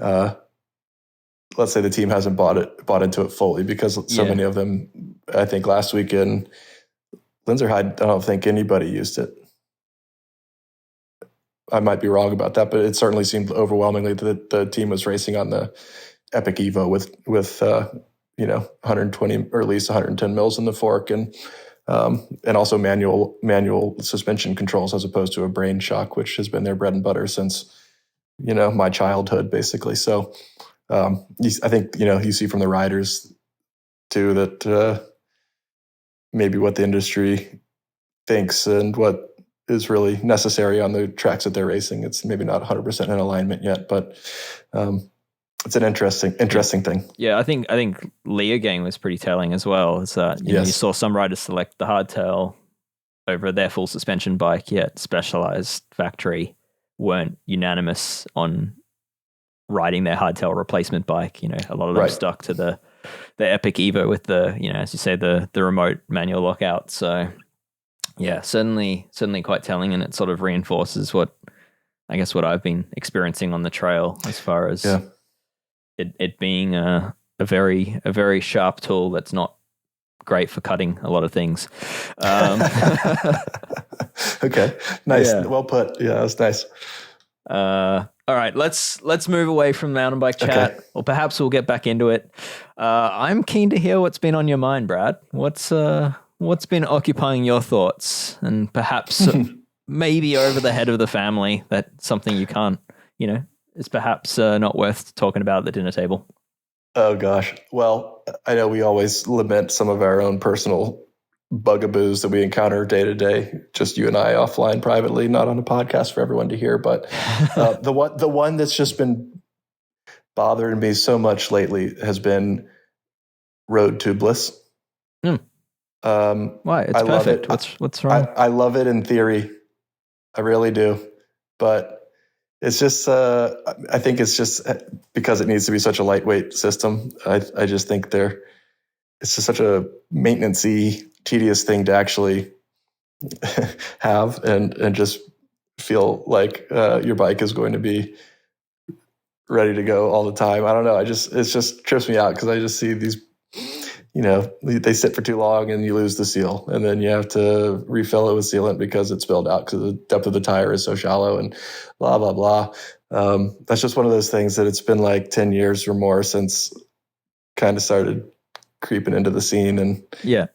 let's say the team hasn't bought into it fully, because so many of them, I think last week in Lenzerheide, I don't think anybody used it. I might be wrong about that, but it certainly seemed overwhelmingly that the team was racing on the Epic Evo with 120 or at least 110 mils in the fork, and also manual suspension controls, as opposed to a brain shock, which has been their bread and butter since my childhood, basically. So I think you see from the riders too that maybe what the industry thinks and what is really necessary on the tracks that they're racing, it's maybe not 100% in alignment yet, but it's an interesting thing. Yeah, I think Leogang was pretty telling as well. Is that you saw some riders select the hardtail over their full suspension bike, yet Specialized factory weren't unanimous on riding their hardtail replacement bike. A lot of them stuck to the Epic Evo with the, as you say, the remote manual lockout. So yeah, certainly quite telling, and it sort of reinforces what I've been experiencing on the trail, as far as it being a very sharp tool that's not great for cutting a lot of things. Okay, nice, well put. Yeah, that was nice. All right, let's move away from mountain bike chat, or perhaps we'll get back into it. I'm keen to hear what's been on your mind, Brad. What's been occupying your thoughts, and perhaps maybe over the head of the family, that something you can't, is perhaps not worth talking about at the dinner table? Oh gosh. Well, I know we always lament some of our own personal bugaboos that we encounter day to day, just you and I offline privately, not on a podcast for everyone to hear. But the one that's just been bothering me so much lately has been road tubeless. Why? It's perfect. What's wrong? I love it in theory. I really do. But it's just, I think it's just because it needs to be such a lightweight system. I just think it's just such a maintenance-y, tedious thing to actually have and just feel like your bike is going to be ready to go all the time. I don't know. It just trips me out because I just see these, they sit for too long and you lose the seal, and then you have to refill it with sealant because it's spilled out because the depth of the tire is so shallow and blah, blah, blah. That's just one of those things that it's been like 10 years or more since kind of started creeping into the scene, and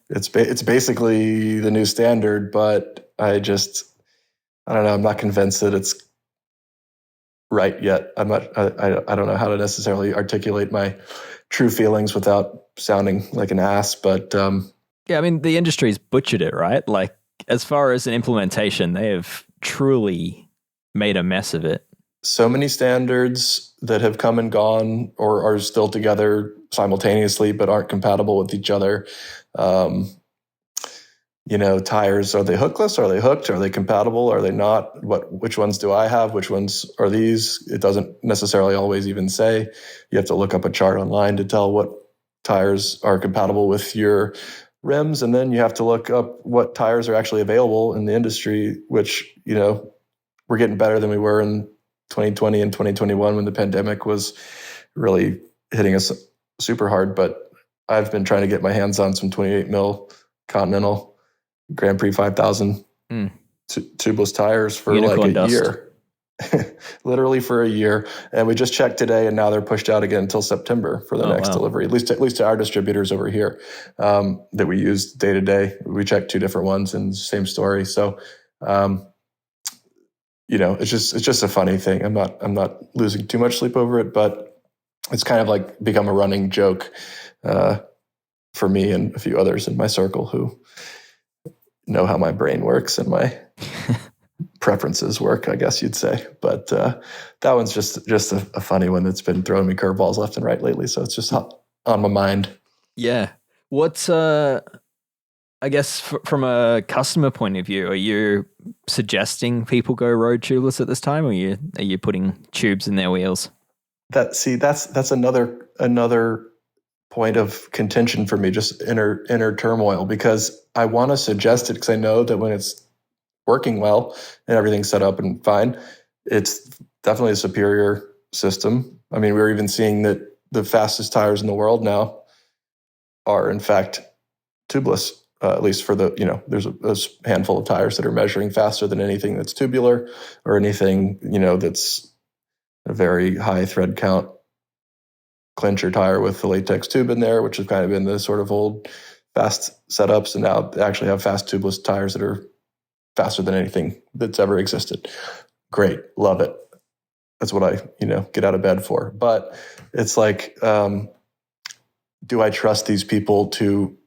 it's basically the new standard, but I don't know. I'm not convinced that it's right yet. I don't know how to necessarily articulate my true feelings without sounding like an ass, but I mean, the industry's butchered it, right? Like, as far as an implementation, they have truly made a mess of it. So many standards that have come and gone or are still together simultaneously but aren't compatible with each other. Tires, are they hookless? Are they hooked? Are they compatible? Are they not? Which ones do I have? Which ones are these? It doesn't necessarily always even say. You have to look up a chart online to tell what tires are compatible with your rims. And then you have to look up what tires are actually available in the industry, which, we're getting better than we were in 2020 and 2021 when the pandemic was really hitting us super hard. But I've been trying to get my hands on some 28 mil Continental Grand Prix 5000 tubeless tires for Unicorn like a year, literally for a year. And we just checked today, and now they're pushed out again until September for the next delivery. At least to our distributors over here that we use day to day. We checked 2 different ones, and same story. So, it's just a funny thing. I'm not losing too much sleep over it, but it's kind of like become a running joke for me and a few others in my circle who know how my brain works and my preferences work, I guess you'd say. But that one's just a funny one that's been throwing me curveballs left and right lately. So it's just on my mind. Yeah. What's, I guess from a customer point of view, are you suggesting people go road tubeless at this time, or are you putting tubes in their wheels? That's another point of contention for me, just inner turmoil, because I want to suggest it because I know that when it's working well and everything's set up and fine, it's definitely a superior system. I mean, we're even seeing that the fastest tires in the world now are in fact tubeless, at least for there's a handful of tires that are measuring faster than anything that's tubular or anything, that's a very high thread count clincher tire with the latex tube in there, which has kind of been the sort of old fast setups. And now they actually have fast tubeless tires that are faster than anything that's ever existed. Great. Love it. That's what I, get out of bed for. But it's like, do I trust these people to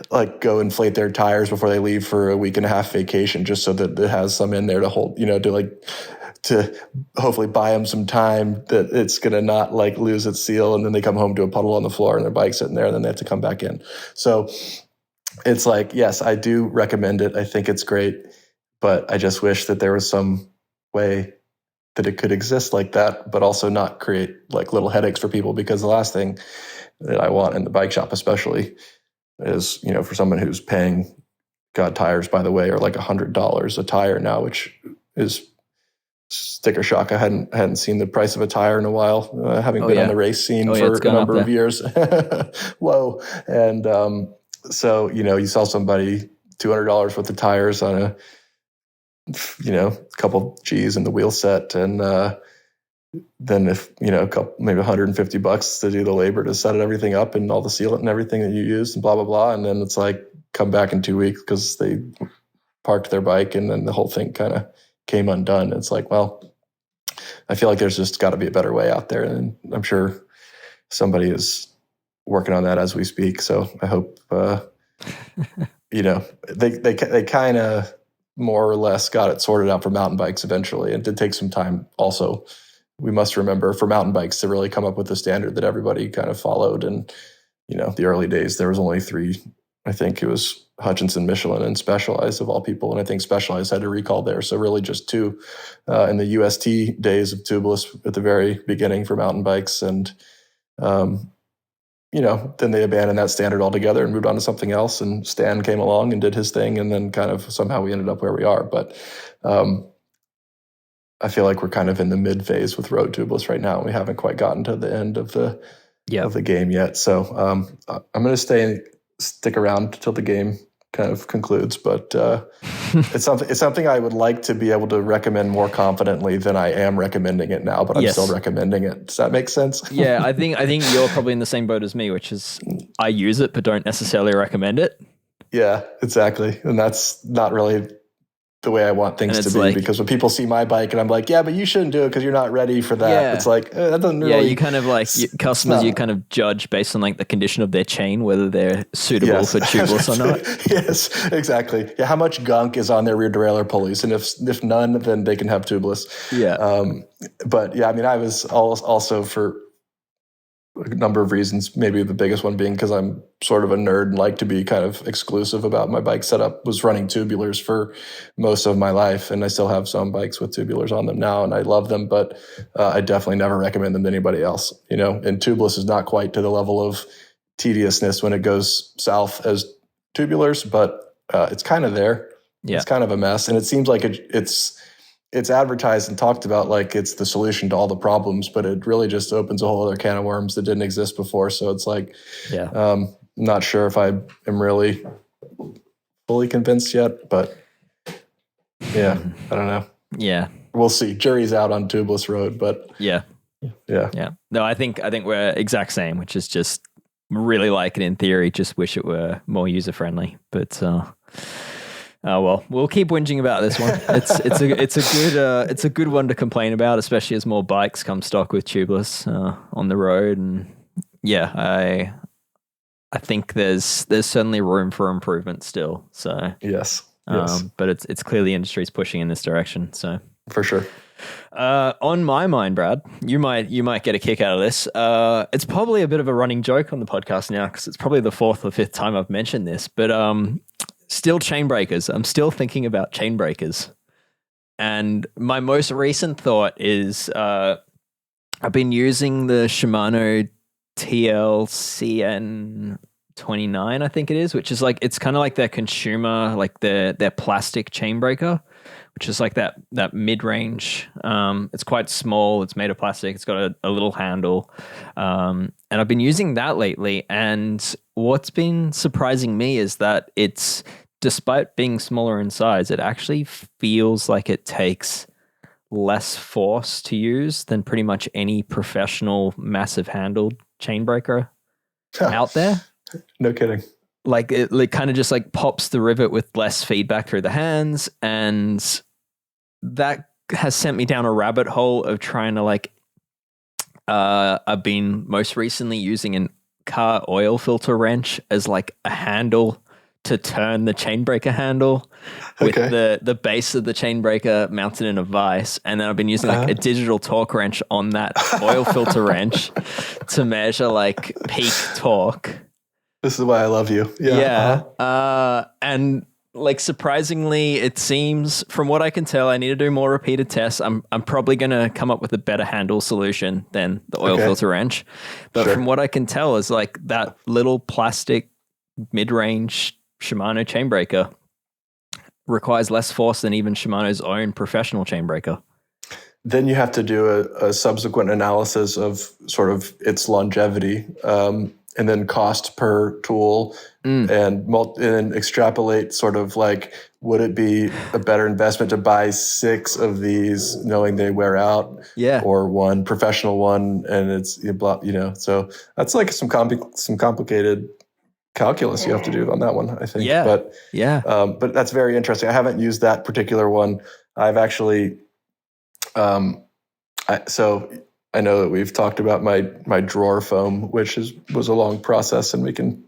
like go inflate their tires before they leave for a week and a half vacation just so that it has some in there to hold, to hopefully buy them some time that it's going to not like lose its seal, and then they come home to a puddle on the floor and their bike's sitting there and then they have to come back in. So it's like, yes, I do recommend it. I think it's great, but I just wish that there was some way that it could exist like that, but also not create like little headaches for people, because the last thing that I want in the bike shop especially is, for someone who's paying, God, tires, by the way, are like $100 a tire now, which is sticker shock. I hadn't seen the price of a tire in a while, having been on the race scene for a number of years. Whoa. And so, you sell somebody $200 worth of tires on a couple G's in the wheel set. And then if, a couple, maybe $150 to do the labor to set everything up and all the sealant and everything that you used and blah, blah, blah. And then it's like, come back in 2 weeks because they parked their bike and then the whole thing kind of came undone. It's like, well, I feel like there's just got to be a better way out there. And I'm sure somebody is working on that as we speak. So I hope, they kind of more or less got it sorted out for mountain bikes eventually. It did take some time. Also, we must remember for mountain bikes to really come up with a standard that everybody kind of followed. And, the early days, there was only 3, I think it was Hutchinson, Michelin, and Specialized of all people. And I think Specialized had a recall there. So really just 2 in the UST days of tubeless at the very beginning for mountain bikes. And then they abandoned that standard altogether and moved on to something else. And Stan came along and did his thing, and then kind of somehow we ended up where we are. But I feel like we're kind of in the mid phase with road tubeless right now. We haven't quite gotten to the end of the game yet. So I'm going to stick around till the game kind of concludes, but it's something I would like to be able to recommend more confidently than I am recommending it now, but I'm still recommending it. Does that make sense? Yeah, I think you're probably in the same boat as me, which is I use it but don't necessarily recommend it. Yeah, exactly. And that's not really the way I want things to be, like, because when people see my bike and I'm like, yeah, but you shouldn't do it because you're not ready for that. Yeah. It's like, that doesn't really... Yeah, you kind of like, customers, you kind of judge based on like the condition of their chain, whether they're suitable for tubeless or not. Yes, exactly. Yeah, how much gunk is on their rear derailleur pulleys? And if none, then they can have tubeless. Yeah. But yeah, I mean, I was also for a number of reasons, maybe the biggest one being because I'm sort of a nerd and like to be kind of exclusive about my bike setup, was running tubulars for most of my life. And I still have some bikes with tubulars on them now, and I love them, but I definitely never recommend them to anybody else, and tubeless is not quite to the level of tediousness when it goes south as tubulars, but it's kind of there. Yeah. It's kind of a mess. And it seems like it's advertised and talked about like it's the solution to all the problems, but it really just opens a whole other can of worms that didn't exist before. So it's like, not sure if I am really fully convinced yet, but I don't know. Yeah. We'll see. Jury's out on tubeless road, but yeah. No, I think we're exact same, which is just really like it in theory. Just wish it were more user friendly, but, oh well, we'll keep whinging about this one. It's a good one to complain about, especially as more bikes come stock with tubeless on the road. And I think there's certainly room for improvement still. So yes. But it's clear the industry's pushing in this direction. So for sure. On my mind, Brad, you might get a kick out of this. It's probably a bit of a running joke on the podcast now because it's probably the fourth or fifth time I've mentioned this, but still chain breakers. I'm still thinking about chain breakers. And my most recent thought is I've been using the Shimano TLCN 29, I think it is, which is like, it's kind of like their consumer, like their plastic chain breaker, which is like that mid-range. It's quite small. It's made of plastic. It's got a little handle. And I've been using that lately. And what's been surprising me is that despite being smaller in size, it actually feels like it takes less force to use than pretty much any professional massive handled chain breaker out there. No kidding. Like it kind of just like pops the rivet with less feedback through the hands. And that has sent me down a rabbit hole of trying to I've been most recently using an car oil filter wrench as like a handle to turn the chain breaker handle with the base of the chain breaker mounted in a vise. And then I've been using like a digital torque wrench on that oil filter wrench to measure like peak torque. This is why I love you. Yeah. And like surprisingly, it seems from what I can tell, I need to do more repeated tests. I'm probably going to come up with a better handle solution than the oil filter wrench. But from what I can tell is like that little plastic mid-range Shimano chain breaker requires less force than even Shimano's own professional chain breaker. Then you have to do a subsequent analysis of sort of its longevity, and then cost per tool, and extrapolate sort of like, would it be a better investment to buy 6 of these knowing they wear out, or one professional one and it's so that's like some complicated calculus you have to do on that one, I think. But that's very interesting. I haven't used that particular one. I've actually, so I know that we've talked about my drawer foam, which was a long process, and we can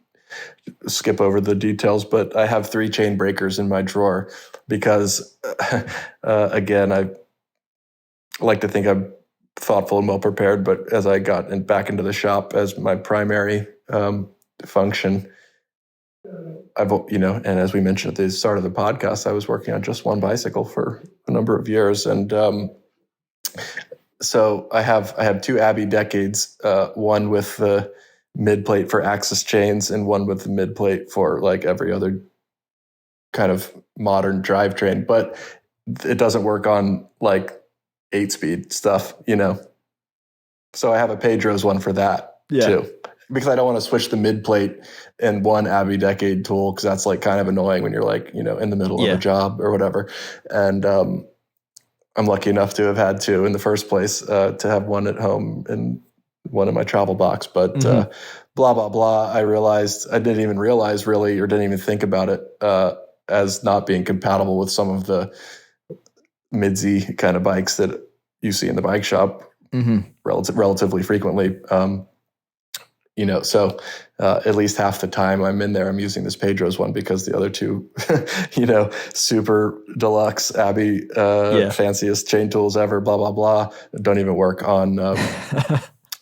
skip over the details, but I have 3 chain breakers in my drawer because, again, I like to think I'm thoughtful and well prepared, but as I got back into the shop as my primary function, and as we mentioned at the start of the podcast, I was working on just one bicycle for a number of years. And so I have 2 Abbey Decades, one with the mid plate for axis chains and one with the mid plate for like every other kind of modern drivetrain, but it doesn't work on like 8-speed stuff, So I have a Pedro's one for that too, because I don't want to switch the mid plate in one Abbey Decade tool, because that's like kind of annoying when you're like, in the middle of a job or whatever. And I'm lucky enough to have had two in the first place, to have one at home and one in my travel box. But blah, blah, blah. I didn't even realize really, or didn't even think about it as not being compatible with some of the mid-Z kind of bikes that you see in the bike shop relatively frequently. So at least half the time I'm in there, I'm using this Pedro's one, because the other two, super deluxe Abbey, fanciest chain tools ever, blah, blah, blah, don't even work on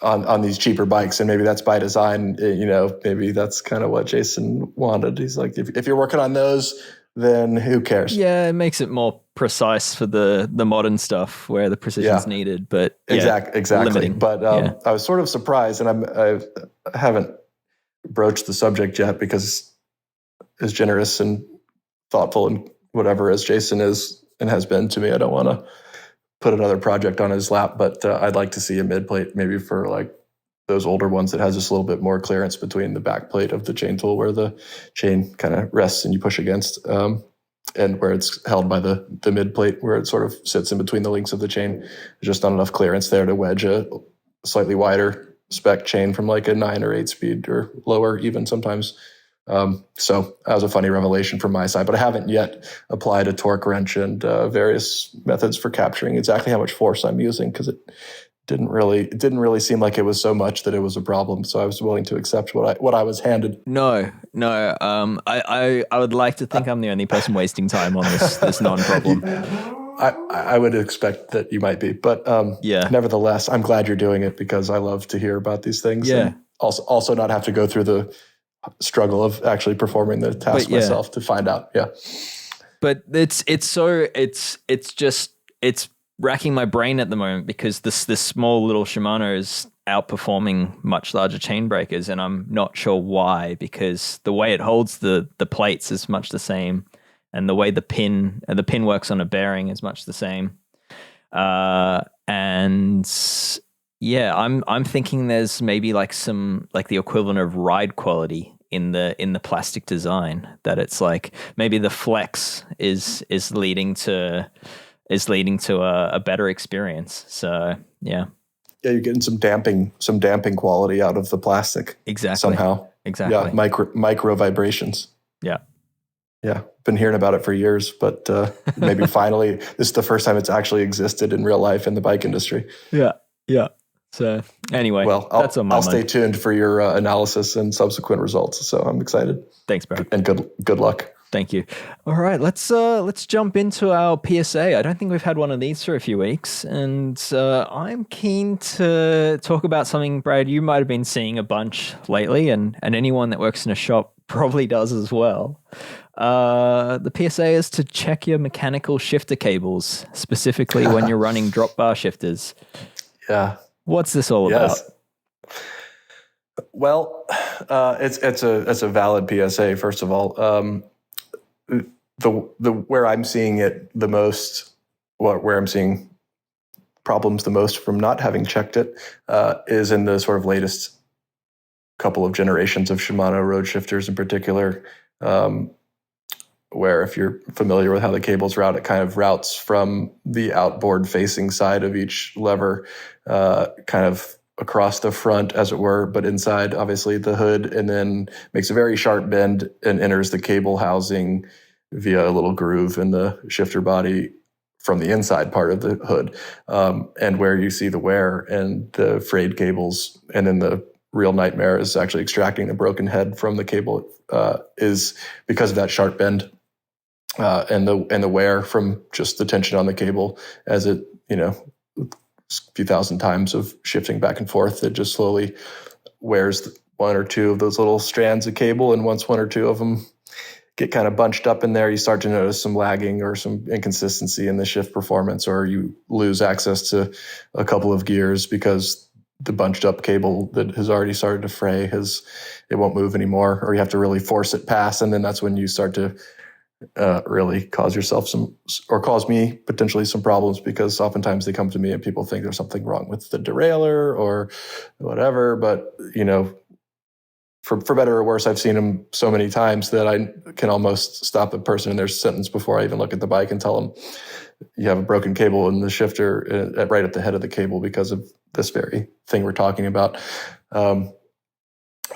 on these cheaper bikes. And maybe that's by design. Maybe that's kind of what Jason wanted. He's like, if you're working on those, then who cares? Yeah, it makes it more precise for the modern stuff where the precision's needed. But exactly. Limiting. But I was sort of surprised, and I haven't broached the subject yet, because as generous and thoughtful and whatever as Jason is and has been to me, I don't want to put another project on his lap. But I'd like to see a mid plate, maybe for like those older ones that has just a little bit more clearance between the back plate of the chain tool, where the chain kind of rests and you push against, and where it's held by the mid plate, where it sort of sits in between the links of the chain. There's just not enough clearance there to wedge a slightly wider spec chain from like a 9 or 8 speed or lower even sometimes. So that was a funny revelation from my side, but I haven't yet applied a torque wrench and various methods for capturing exactly how much force I'm using, because it didn't really seem like it was so much that it was a problem. So I was willing to accept what I was handed. No. I would like to think I'm the only person wasting time on this non-problem. I would expect that you might be, but nevertheless, I'm glad you're doing it, because I love to hear about these things. Yeah. And also not have to go through the struggle of actually performing the task myself to find out. Yeah. But it's racking my brain at the moment, because this small little Shimano is outperforming much larger chain breakers, and I'm not sure why, because the way it holds the plates is much the same, and the way the pin works on a bearing is much the same. And yeah, I'm thinking there's maybe like some, like the equivalent of ride quality in the plastic design, that it's like maybe the flex is leading to a better experience. So yeah, you're getting some damping quality out of the plastic. Exactly. Somehow. Exactly. Yeah, micro vibrations. Yeah, been hearing about it for years, but maybe finally this is the first time it's actually existed in real life in the bike industry. Yeah. So anyway, well, I'll stay tuned for your analysis and subsequent results. So I'm excited. Thanks, Brad. And good luck. Thank you. All right, let's jump into our PSA. I don't think we've had one of these for a few weeks, and I'm keen to talk about something, Brad, you might have been seeing a bunch lately, and anyone that works in a shop probably does as well. The PSA is to check your mechanical shifter cables, specifically when you're running drop bar shifters. Yeah. What's this all about? Well, it's a valid PSA. First of all, the where I'm seeing it the most, where I'm seeing problems the most from not having checked it, is in the sort of latest couple of generations of Shimano road shifters in particular, where if you're familiar with how the cables route, it kind of routes from the outboard facing side of each lever, kind of across the front, as it were, but inside, obviously, the hood, and then makes a very sharp bend and enters the cable housing via a little groove in the shifter body from the inside part of the hood, and where you see the wear and the frayed cables, and then the real nightmare is actually extracting the broken head from the cable, is because of that sharp bend, and the wear from just the tension on the cable as it, a few thousand times of shifting back and forth, it just slowly wears one or two of those little strands of cable, and once one or two of them get kind of bunched up in there, you start to notice some lagging or some inconsistency in the shift performance, or you lose access to a couple of gears because the bunched up cable that has already started to fray it won't move anymore, or you have to really force it past, and then that's when you start to really cause me potentially some problems, because oftentimes they come to me and people think there's something wrong with the derailleur or whatever. But, for better or worse, I've seen them so many times that I can almost stop a person in their sentence before I even look at the bike and tell them, you have a broken cable in the shifter right at the head of the cable because of this very thing we're talking about.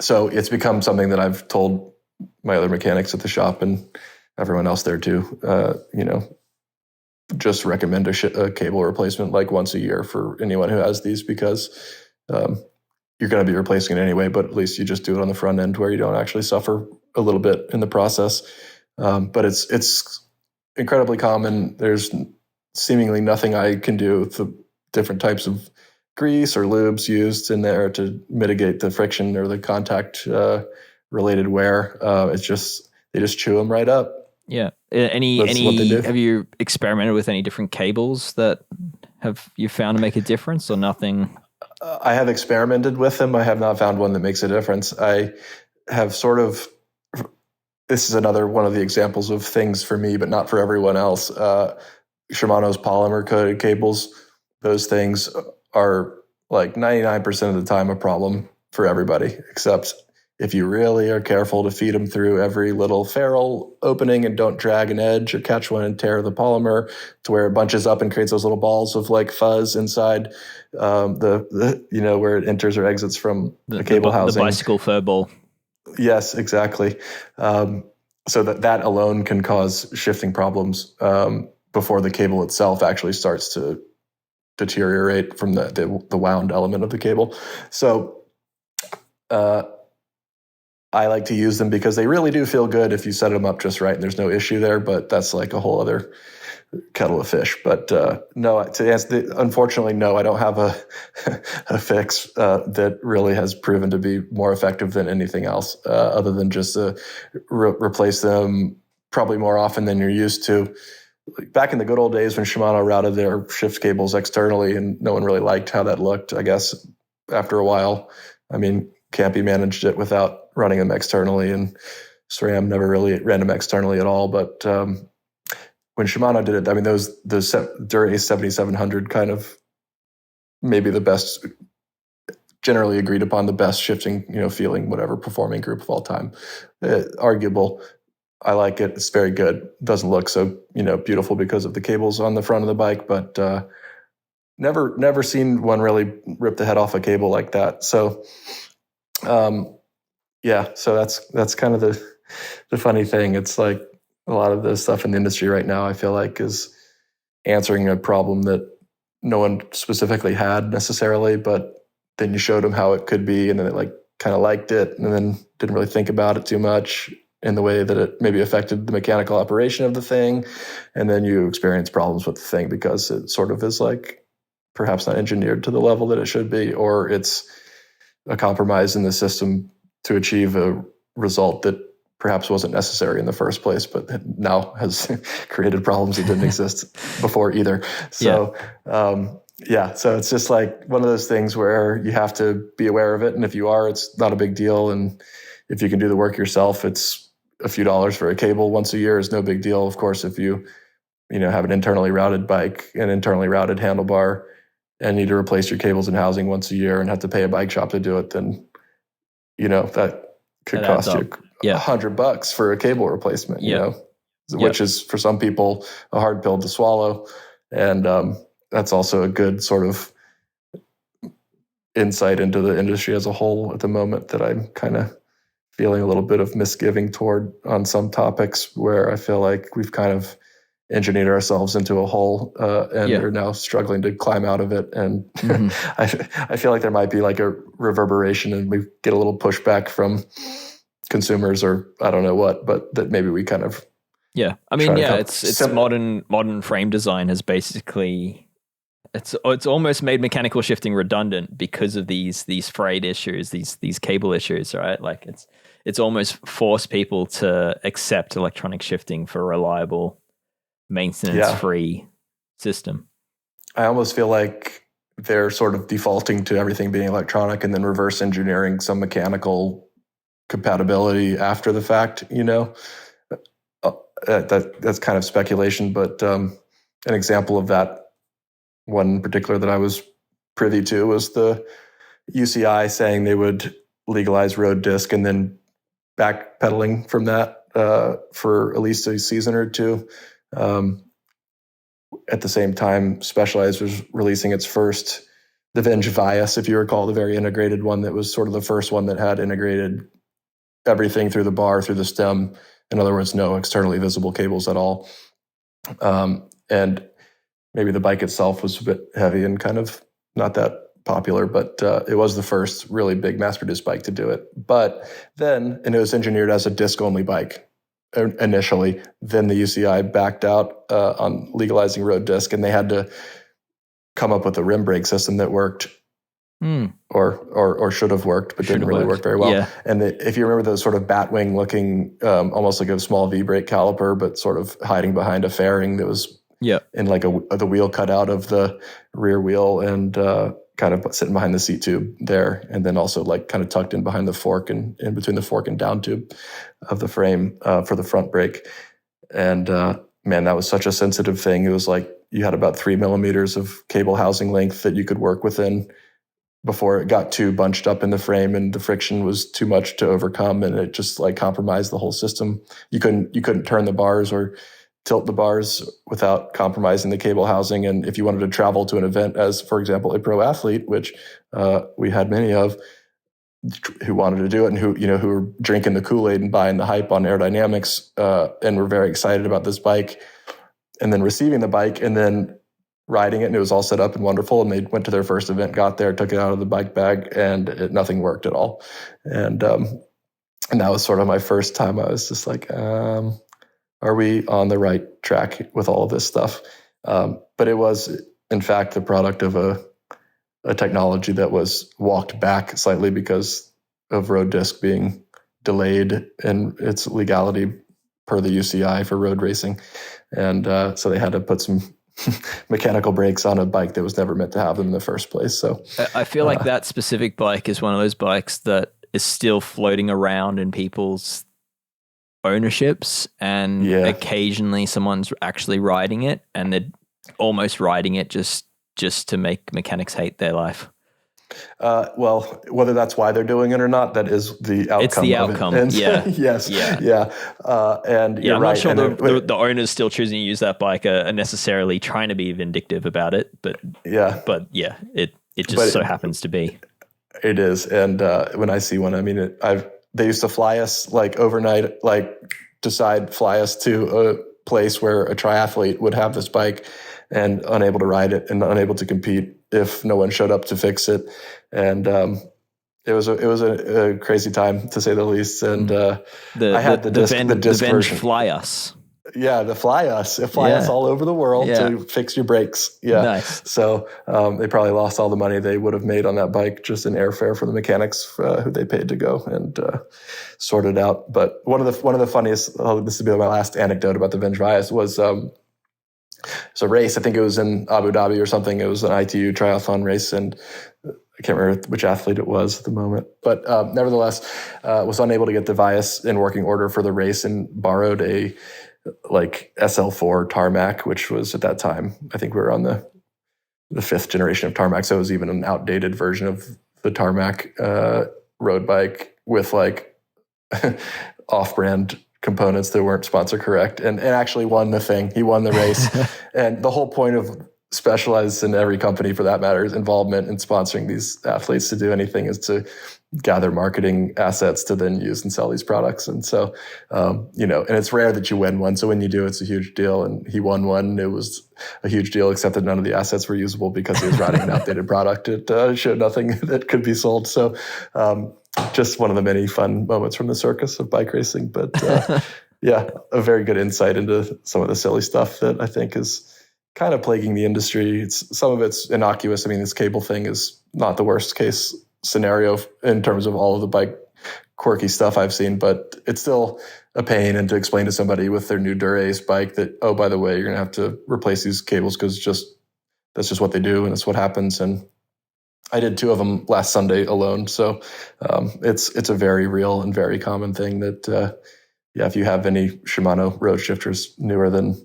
So it's become something that I've told my other mechanics at the shop and everyone else there too, just recommend a cable replacement like once a year for anyone who has these, because you're going to be replacing it anyway, but at least you just do it on the front end where you don't actually suffer a little bit in the process. But it's incredibly common. There's seemingly nothing I can do with the different types of grease or lubes used in there to mitigate the friction or the contact related wear. It's just, they just chew them right up. Yeah. Have you experimented with any different cables that have you found to make a difference, or nothing? I have experimented with them. I have not found one that makes a difference. I have this is another one of the examples of things for me, but not for everyone else. Shimano's polymer coated cables, those things are like 99% of the time a problem for everybody, except if you really are careful to feed them through every little ferrule opening and don't drag an edge or catch one and tear the polymer to where it bunches up and creates those little balls of like fuzz inside the where it enters or exits from the cable housing. The bicycle fur ball. Yes, exactly. So that alone can cause shifting problems before the cable itself actually starts to deteriorate from the wound element of the cable. So I like to use them because they really do feel good if you set them up just right and there's no issue there, but that's like a whole other kettle of fish. But no, to answer unfortunately, no, I don't have a fix that really has proven to be more effective than anything else, other than just to replace them probably more often than you're used to. Back in the good old days when Shimano routed their shift cables externally and no one really liked how that looked, I guess after a while, Campy managed it without running them externally, and SRAM never really ran them externally at all. But when Shimano did it, those Dura 7700 kind of maybe the best, generally agreed upon the best shifting, feeling, whatever, performing group of all time. Arguable. I like it. It's very good. Doesn't look so, beautiful because of the cables on the front of the bike, but never seen one really rip the head off a cable like that. So, so that's kind of the funny thing. It's like a lot of the stuff in the industry right now, I feel like, is answering a problem that no one specifically had necessarily, but then you showed them how it could be, and then they kind of liked it, and then didn't really think about it too much in the way that it maybe affected the mechanical operation of the thing. And then you experience problems with the thing because it sort of is perhaps not engineered to the level that it should be, or it's a compromise in the system to achieve a result that perhaps wasn't necessary in the first place, but now has created problems that didn't exist before either. So, so it's just one of those things where you have to be aware of it. And if you are, it's not a big deal. And if you can do the work yourself, it's a few dollars for a cable once a year is no big deal. Of course, if you have an internally routed bike, an internally routed handlebar, and need to replace your cables and housing once a year and have to pay a bike shop to do it, then that could cost you $100 for a cable replacement, which is for some people a hard pill to swallow. And that's also a good sort of insight into the industry as a whole at the moment that I'm kind of feeling a little bit of misgiving toward on some topics, where I feel like we've kind of engineered ourselves into a hole and are now struggling to climb out of it. And I feel like there might be a reverberation, and we get a little pushback from consumers, or I don't know what, but that maybe we kind of it's modern frame design has basically it's almost made mechanical shifting redundant because of these frayed issues, these cable issues, right? It's almost forced people to accept electronic shifting for a reliable, maintenance-free system. I almost feel like they're sort of defaulting to everything being electronic and then reverse engineering some mechanical compatibility after the fact, that's kind of speculation, but an example of that, one in particular that I was privy to, was the UCI saying they would legalize road disc and then backpedaling from that for at least a season or two. At the same time, Specialized was releasing its first, the Venge Vias, if you recall, the very integrated one that was sort of the first one that had integrated everything through the bar, through the stem. In other words, no externally visible cables at all. And maybe the bike itself was a bit heavy and kind of not that popular, but it was the first really big mass-produced bike to do it. But then, and it was engineered as a disc-only bike initially. Then the UCI backed out on legalizing road disc, and they had to come up with a rim brake system that worked, or should have worked, but didn't really work very well. Yeah. And if you remember those sort of batwing looking, almost like a small V-brake caliper, but sort of hiding behind a fairing that was in like the wheel cut out of the rear wheel and kind of sitting behind the seat tube there, and then also like kind of tucked in behind the fork and in between the fork and down tube of the frame for the front brake. And man, that was such a sensitive thing. It was like you had about 3 millimeters of cable housing length that you could work within before it got too bunched up in the frame and the friction was too much to overcome, and it just like compromised the whole system. You couldn't turn the bars or tilt the bars without compromising the cable housing. And if you wanted to travel to an event as, for example, a pro athlete, which we had many of who wanted to do it and who were drinking the Kool-Aid and buying the hype on aerodynamics and were very excited about this bike, and then receiving the bike and then riding it, and it was all set up and wonderful, and they went to their first event, got there, took it out of the bike bag, and nothing worked at all. And that was sort of my first time. I was just like, are we on the right track with all of this stuff? But it was, in fact, the product of a technology that was walked back slightly because of road disc being delayed in its legality per the UCI for road racing. And so they had to put some mechanical brakes on a bike that was never meant to have them in the first place. So I feel like that specific bike is one of those bikes that is still floating around in people's ownerships, and occasionally someone's actually riding it, and they're almost riding it just to make mechanics hate their life. Well, whether that's why they're doing it or not, that is the outcome. It's the outcome. And yes. Yeah. And I'm not sure the owners still choosing to use that bike are necessarily trying to be vindictive about it, but it just so happens to be. It is. And when I see one, I mean, they used to fly us like overnight, fly us to a place where a triathlete would have this bike and unable to ride it and unable to compete if no one showed up to fix it. And it was a crazy time, to say the least. And I had the disc version. Fly us. Yeah, the fly us. It fly us all over the world to fix your brakes. Yeah. Nice. So they probably lost all the money they would have made on that bike just in airfare for the mechanics who they paid to go and sort it out. But one of the funniest, this would be my last anecdote about the Venge Vias, was it's a race. I think it was in Abu Dhabi or something. It was an ITU triathlon race, and I can't remember which athlete it was at the moment. But nevertheless, was unable to get the Vias in working order for the race and borrowed a SL4 tarmac, which was at that time, I think we were on the 5th generation of tarmac. So it was even an outdated version of the tarmac road bike with off-brand components that weren't sponsor correct, and actually won the thing. He won the race. And the whole point of Specialized, and every company for that matter, involvement in sponsoring these athletes to do anything is to gather marketing assets to then use and sell these products. And so, and it's rare that you win one. So when you do, it's a huge deal. And he won one. It was a huge deal, except that none of the assets were usable because he was riding an outdated product. It showed nothing that could be sold. So just one of the many fun moments from the circus of bike racing. But a very good insight into some of the silly stuff that I think is kind of plaguing the industry. Some of it's innocuous. I mean, this cable thing is not the worst case scenario in terms of all of the bike quirky stuff I've seen, but it's still a pain. And to explain to somebody with their new Dura-Ace bike that, oh, by the way, you're going to have to replace these cables because that's just what they do and it's what happens. And I did 2 of them last Sunday alone. So it's a very real and very common thing that, if you have any Shimano road shifters newer than,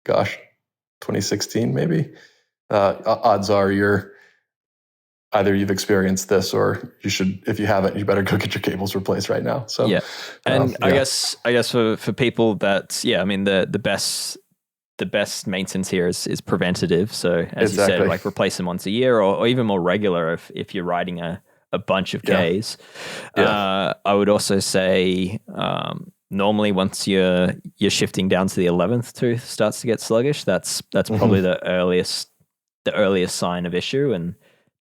2016 maybe, odds are either you've experienced this or you should, if you haven't, you better go get your cables replaced right now. So yeah. And I guess for people that, the best maintenance here is preventative. So as you said, like replace them once a year or even more regular if you're riding a bunch of Ks. I would also say normally once you're shifting down to the 11th tooth starts to get sluggish, that's probably the earliest sign of issue, and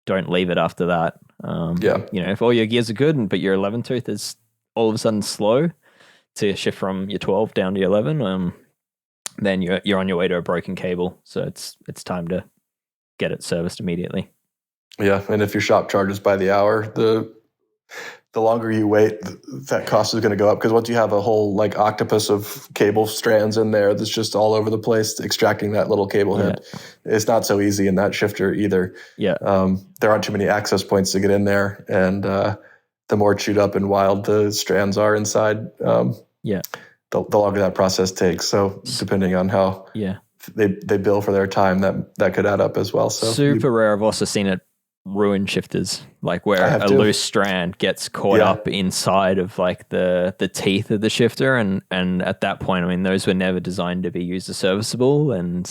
don't leave it after that. If all your gears are good but your 11th tooth is all of a sudden slow to shift from your 12 down to your 11, then you're on your way to a broken cable. So it's time to get it serviced immediately. Yeah, and if your shop charges by the hour, the longer you wait, that cost is going to go up, because once you have a whole like octopus of cable strands in there that's just all over the place, extracting that little cable head, it's not so easy in that shifter either. Yeah, there aren't too many access points to get in there, and the more chewed up and wild the strands are inside, the longer that process takes. So depending on how they bill for their time, that could add up as well. So super rare. I've also seen it ruin shifters, like where a loose strand gets caught up inside of like the teeth of the shifter, and at that point, I mean, those were never designed to be used as serviceable, and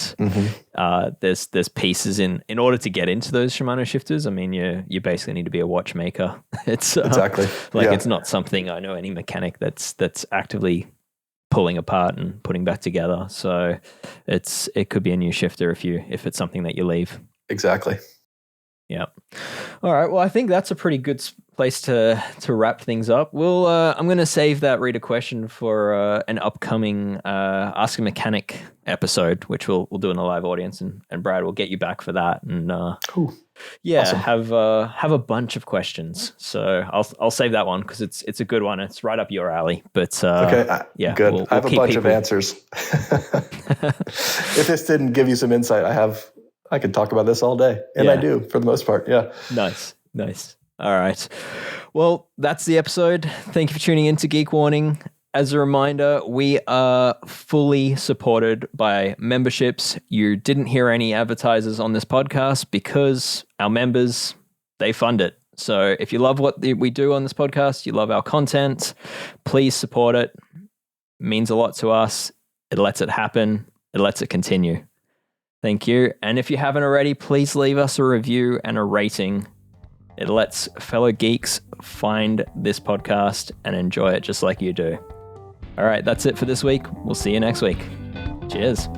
there's pieces in order to get into those Shimano shifters. I mean, you basically need to be a watchmaker. It's exactly it's not something I know any mechanic that's actively pulling apart and putting back together. So it could be a new shifter if it's something that you leave. Exactly. Yeah. All right. Well, I think that's a pretty good place to wrap things up. I'm going to save that reader question for an upcoming Ask a Mechanic episode, which we'll do in a live audience, and Brad will get you back for that. And awesome. have a bunch of questions. So I'll save that one because it's a good one. It's right up your alley. But okay, good. I have a bunch of answers. If this didn't give you some insight, I could talk about this all day, and I do for the most part. Yeah. Nice. All right. Well, that's the episode. Thank you for tuning in to Geek Warning. As a reminder, we are fully supported by memberships. You didn't hear any advertisers on this podcast because our members, they fund it. So if you love what we do on this podcast, you love our content, please support it. It means a lot to us. It lets it happen. It lets it continue. Thank you. And if you haven't already, please leave us a review and a rating. It lets fellow geeks find this podcast and enjoy it just like you do. All right, that's it for this week. We'll see you next week. Cheers.